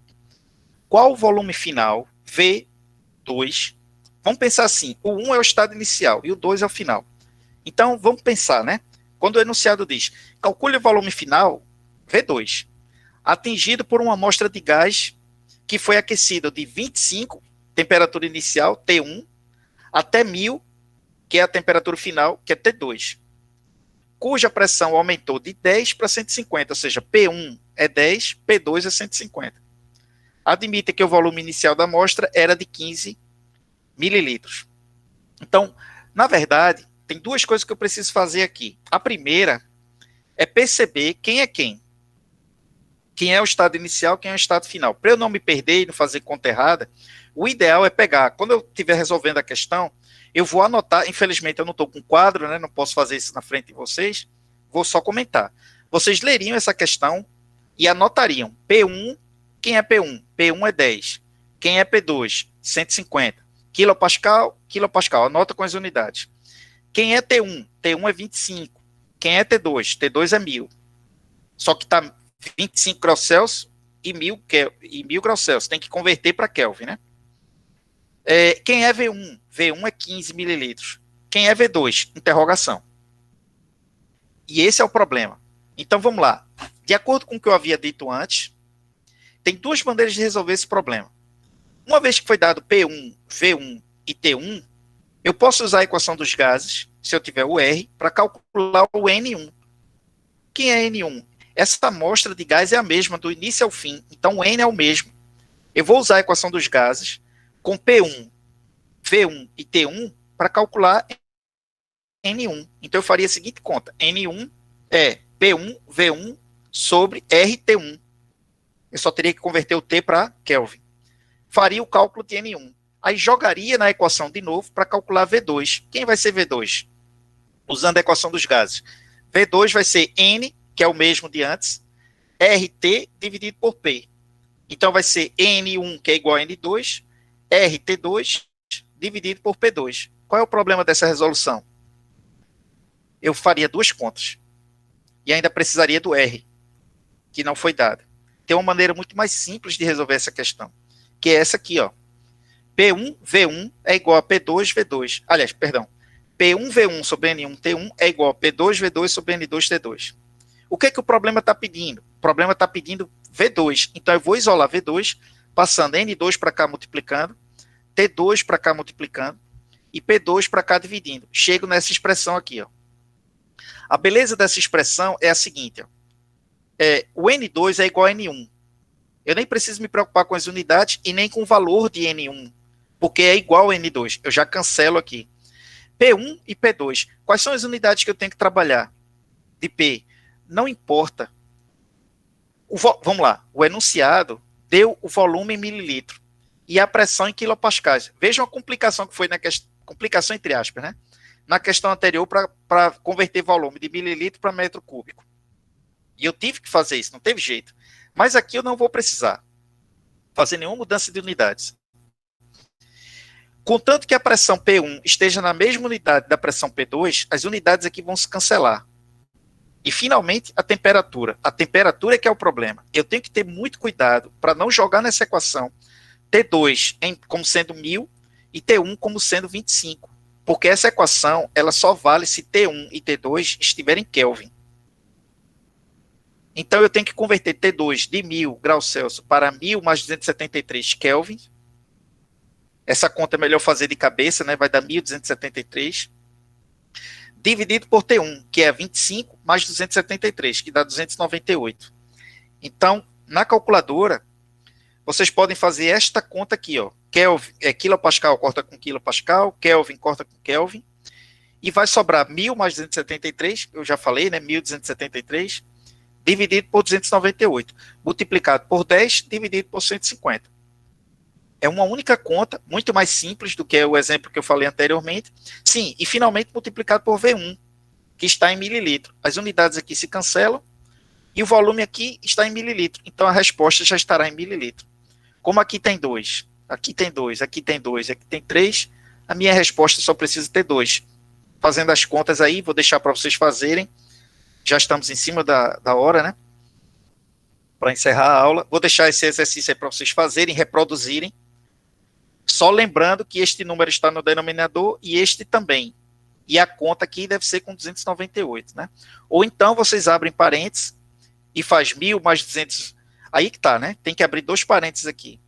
S1: Qual o volume final? V2. Vamos pensar assim, o 1 é o estado inicial e o 2 é o final. Então, vamos pensar, né? Quando o enunciado diz, calcule o volume final, V2, atingido por uma amostra de gás que foi aquecida de 25, temperatura inicial, T1, até 1000, que é a temperatura final, que é T2. Cuja pressão aumentou de 10 para 150, ou seja, P1 é 10, P2 é 150. Admita que o volume inicial da amostra era de 15 mililitros. Então, na verdade, tem duas coisas que eu preciso fazer aqui. A primeira é perceber quem é quem. Quem é o estado inicial, quem é o estado final. Para eu não me perder e não fazer conta errada, o ideal é pegar, quando eu estiver resolvendo a questão, eu vou anotar, infelizmente eu não estou com quadro, né, não posso fazer isso na frente de vocês, vou só comentar. Vocês leriam essa questão e anotariam P1, quem é P1? P1 é 10. Quem é P2? 150. Quilopascal, quilopascal, anota com as unidades. Quem é T1? T1 é 25. Quem é T2? T2 é 1000. Só que está 25 graus Celsius e 1000 graus Celsius. Tem que converter para Kelvin, né? Quem é V1? V1 é 15 mililitros. Quem é V2? Interrogação. E esse é o problema. Então, vamos lá. De acordo com o que eu havia dito antes, tem duas maneiras de resolver esse problema. Uma vez que foi dado P1, V1 e T1, eu posso usar a equação dos gases, se eu tiver o R, para calcular o N1. Quem é N1? Essa amostra de gás é a mesma do início ao fim, então o N é o mesmo. Eu vou usar a equação dos gases com P1, V1 e T1 para calcular N1. Então eu faria a seguinte conta. N1 é P1, V1 sobre RT1. Eu só teria que converter o T para Kelvin. Faria o cálculo de N1. Aí jogaria na equação de novo para calcular V2. Quem vai ser V2? Usando a equação dos gases. V2 vai ser N, que é o mesmo de antes, RT dividido por P. Então vai ser N1, que é igual a N2, RT2 dividido por P2. Qual é o problema dessa resolução? Eu faria duas contas. e ainda precisaria do R, que não foi dada. Tem uma maneira muito mais simples de resolver essa questão, que é essa aqui, ó. P1V1 é igual a P2V2. Aliás, perdão. P1V1 sobre N1 T1 é igual a P2V2 sobre N2 T2. O que é que o problema está pedindo? O problema está pedindo V2. Então, eu vou isolar V2, passando N2 para cá multiplicando, T2 para cá multiplicando, e P2 para cá dividindo. Chego nessa expressão aqui, ó. A beleza dessa expressão é a seguinte, ó. O N2 é igual a N1. Eu nem preciso me preocupar com as unidades e nem com o valor de N1, porque é igual a N2. Eu já cancelo aqui. P1 e P2. Quais são as unidades que eu tenho que trabalhar? De P. Não importa. Vamos lá. O enunciado deu o volume em mililitro e a pressão em quilopascais. Vejam a complicação que foi na questão, complicação entre aspas, né? Na questão anterior para converter volume de mililitro para metro cúbico. E eu tive que fazer isso, não teve jeito. Mas aqui eu não vou precisar fazer nenhuma mudança de unidades. Contanto que a pressão P1 esteja na mesma unidade da pressão P2, as unidades aqui vão se cancelar. E, finalmente, a temperatura. A temperatura é que é o problema. Eu tenho que ter muito cuidado para não jogar nessa equação T2 como sendo 1000 e T1 como sendo 25. Porque essa equação ela só vale se T1 e T2 estiverem em Kelvin. Então, eu tenho que converter T2 de 1000 graus Celsius para 1000 mais 273 Kelvin. Essa conta é melhor fazer de cabeça, né? Vai dar 1273. Dividido por T1, que é 25 mais 273, que dá 298. Então, na calculadora, vocês podem fazer esta conta aqui, ó. Kelvin, quilopascal corta com quilopascal, Kelvin corta com Kelvin, e vai sobrar 1000 mais 273, eu já falei, né? 1273, dividido por 298, multiplicado por 10, dividido por 150. É uma única conta, muito mais simples do que o exemplo que eu falei anteriormente. Sim, e finalmente multiplicado por V1, que está em mililitro. As unidades aqui se cancelam e o volume aqui está em mililitro. Então a resposta já estará em mililitro. Como aqui tem 2, aqui tem 2, aqui tem 2, aqui tem 3, a minha resposta só precisa ter 2. Fazendo as contas aí, vou deixar para vocês fazerem. Já estamos em cima da hora, né? Para encerrar a aula. Vou deixar esse exercício aí para vocês fazerem, reproduzirem. Só lembrando que este número está no denominador e este também. E a conta aqui deve ser com 298, né? Ou então vocês abrem parênteses e faz 1000 mais 200. Aí que tá, né? Tem que abrir 2 parênteses aqui.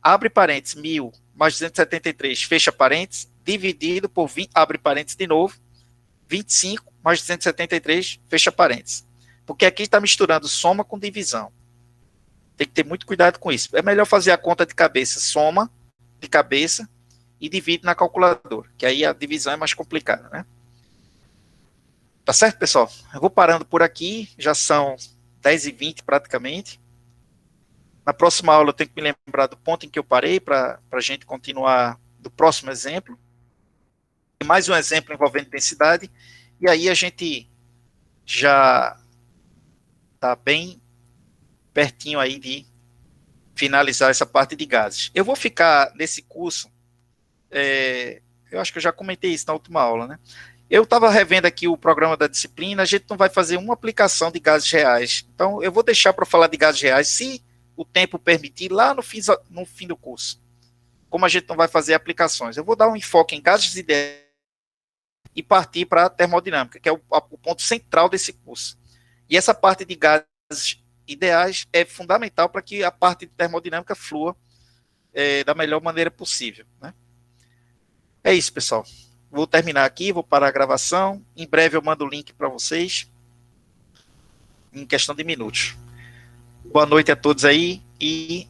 S1: Abre parênteses, 1000 mais 273, fecha parênteses, dividido por 20, abre parênteses de novo, 25 mais 273, fecha parênteses. Porque aqui está misturando soma com divisão. Tem que ter muito cuidado com isso. É melhor fazer a conta de cabeça, soma de cabeça e divide na calculadora, que aí a divisão é mais complicada, né? Tá certo, pessoal? Eu vou parando por aqui, já são 10h20 praticamente. Na próxima aula eu tenho que me lembrar do ponto em que eu parei para a gente continuar do próximo exemplo. Mais um exemplo envolvendo densidade, e aí a gente já está bem pertinho aí de finalizar essa parte de gases. Eu vou ficar nesse curso, eu acho que eu já comentei isso na última aula, né? Eu estava revendo aqui o programa da disciplina, a gente não vai fazer uma aplicação de gases reais. Então, eu vou deixar para falar de gases reais, se o tempo permitir, lá no fim do curso. Como a gente não vai fazer aplicações. Eu vou dar um enfoque em gases ideais e partir para a termodinâmica, que é o ponto central desse curso. E essa parte de gases ideais é fundamental para que a parte de termodinâmica flua da melhor maneira possível, né? É isso, pessoal. Vou terminar aqui, vou parar a gravação. Em breve eu mando o link para vocês, em questão de minutos. Boa noite a todos aí e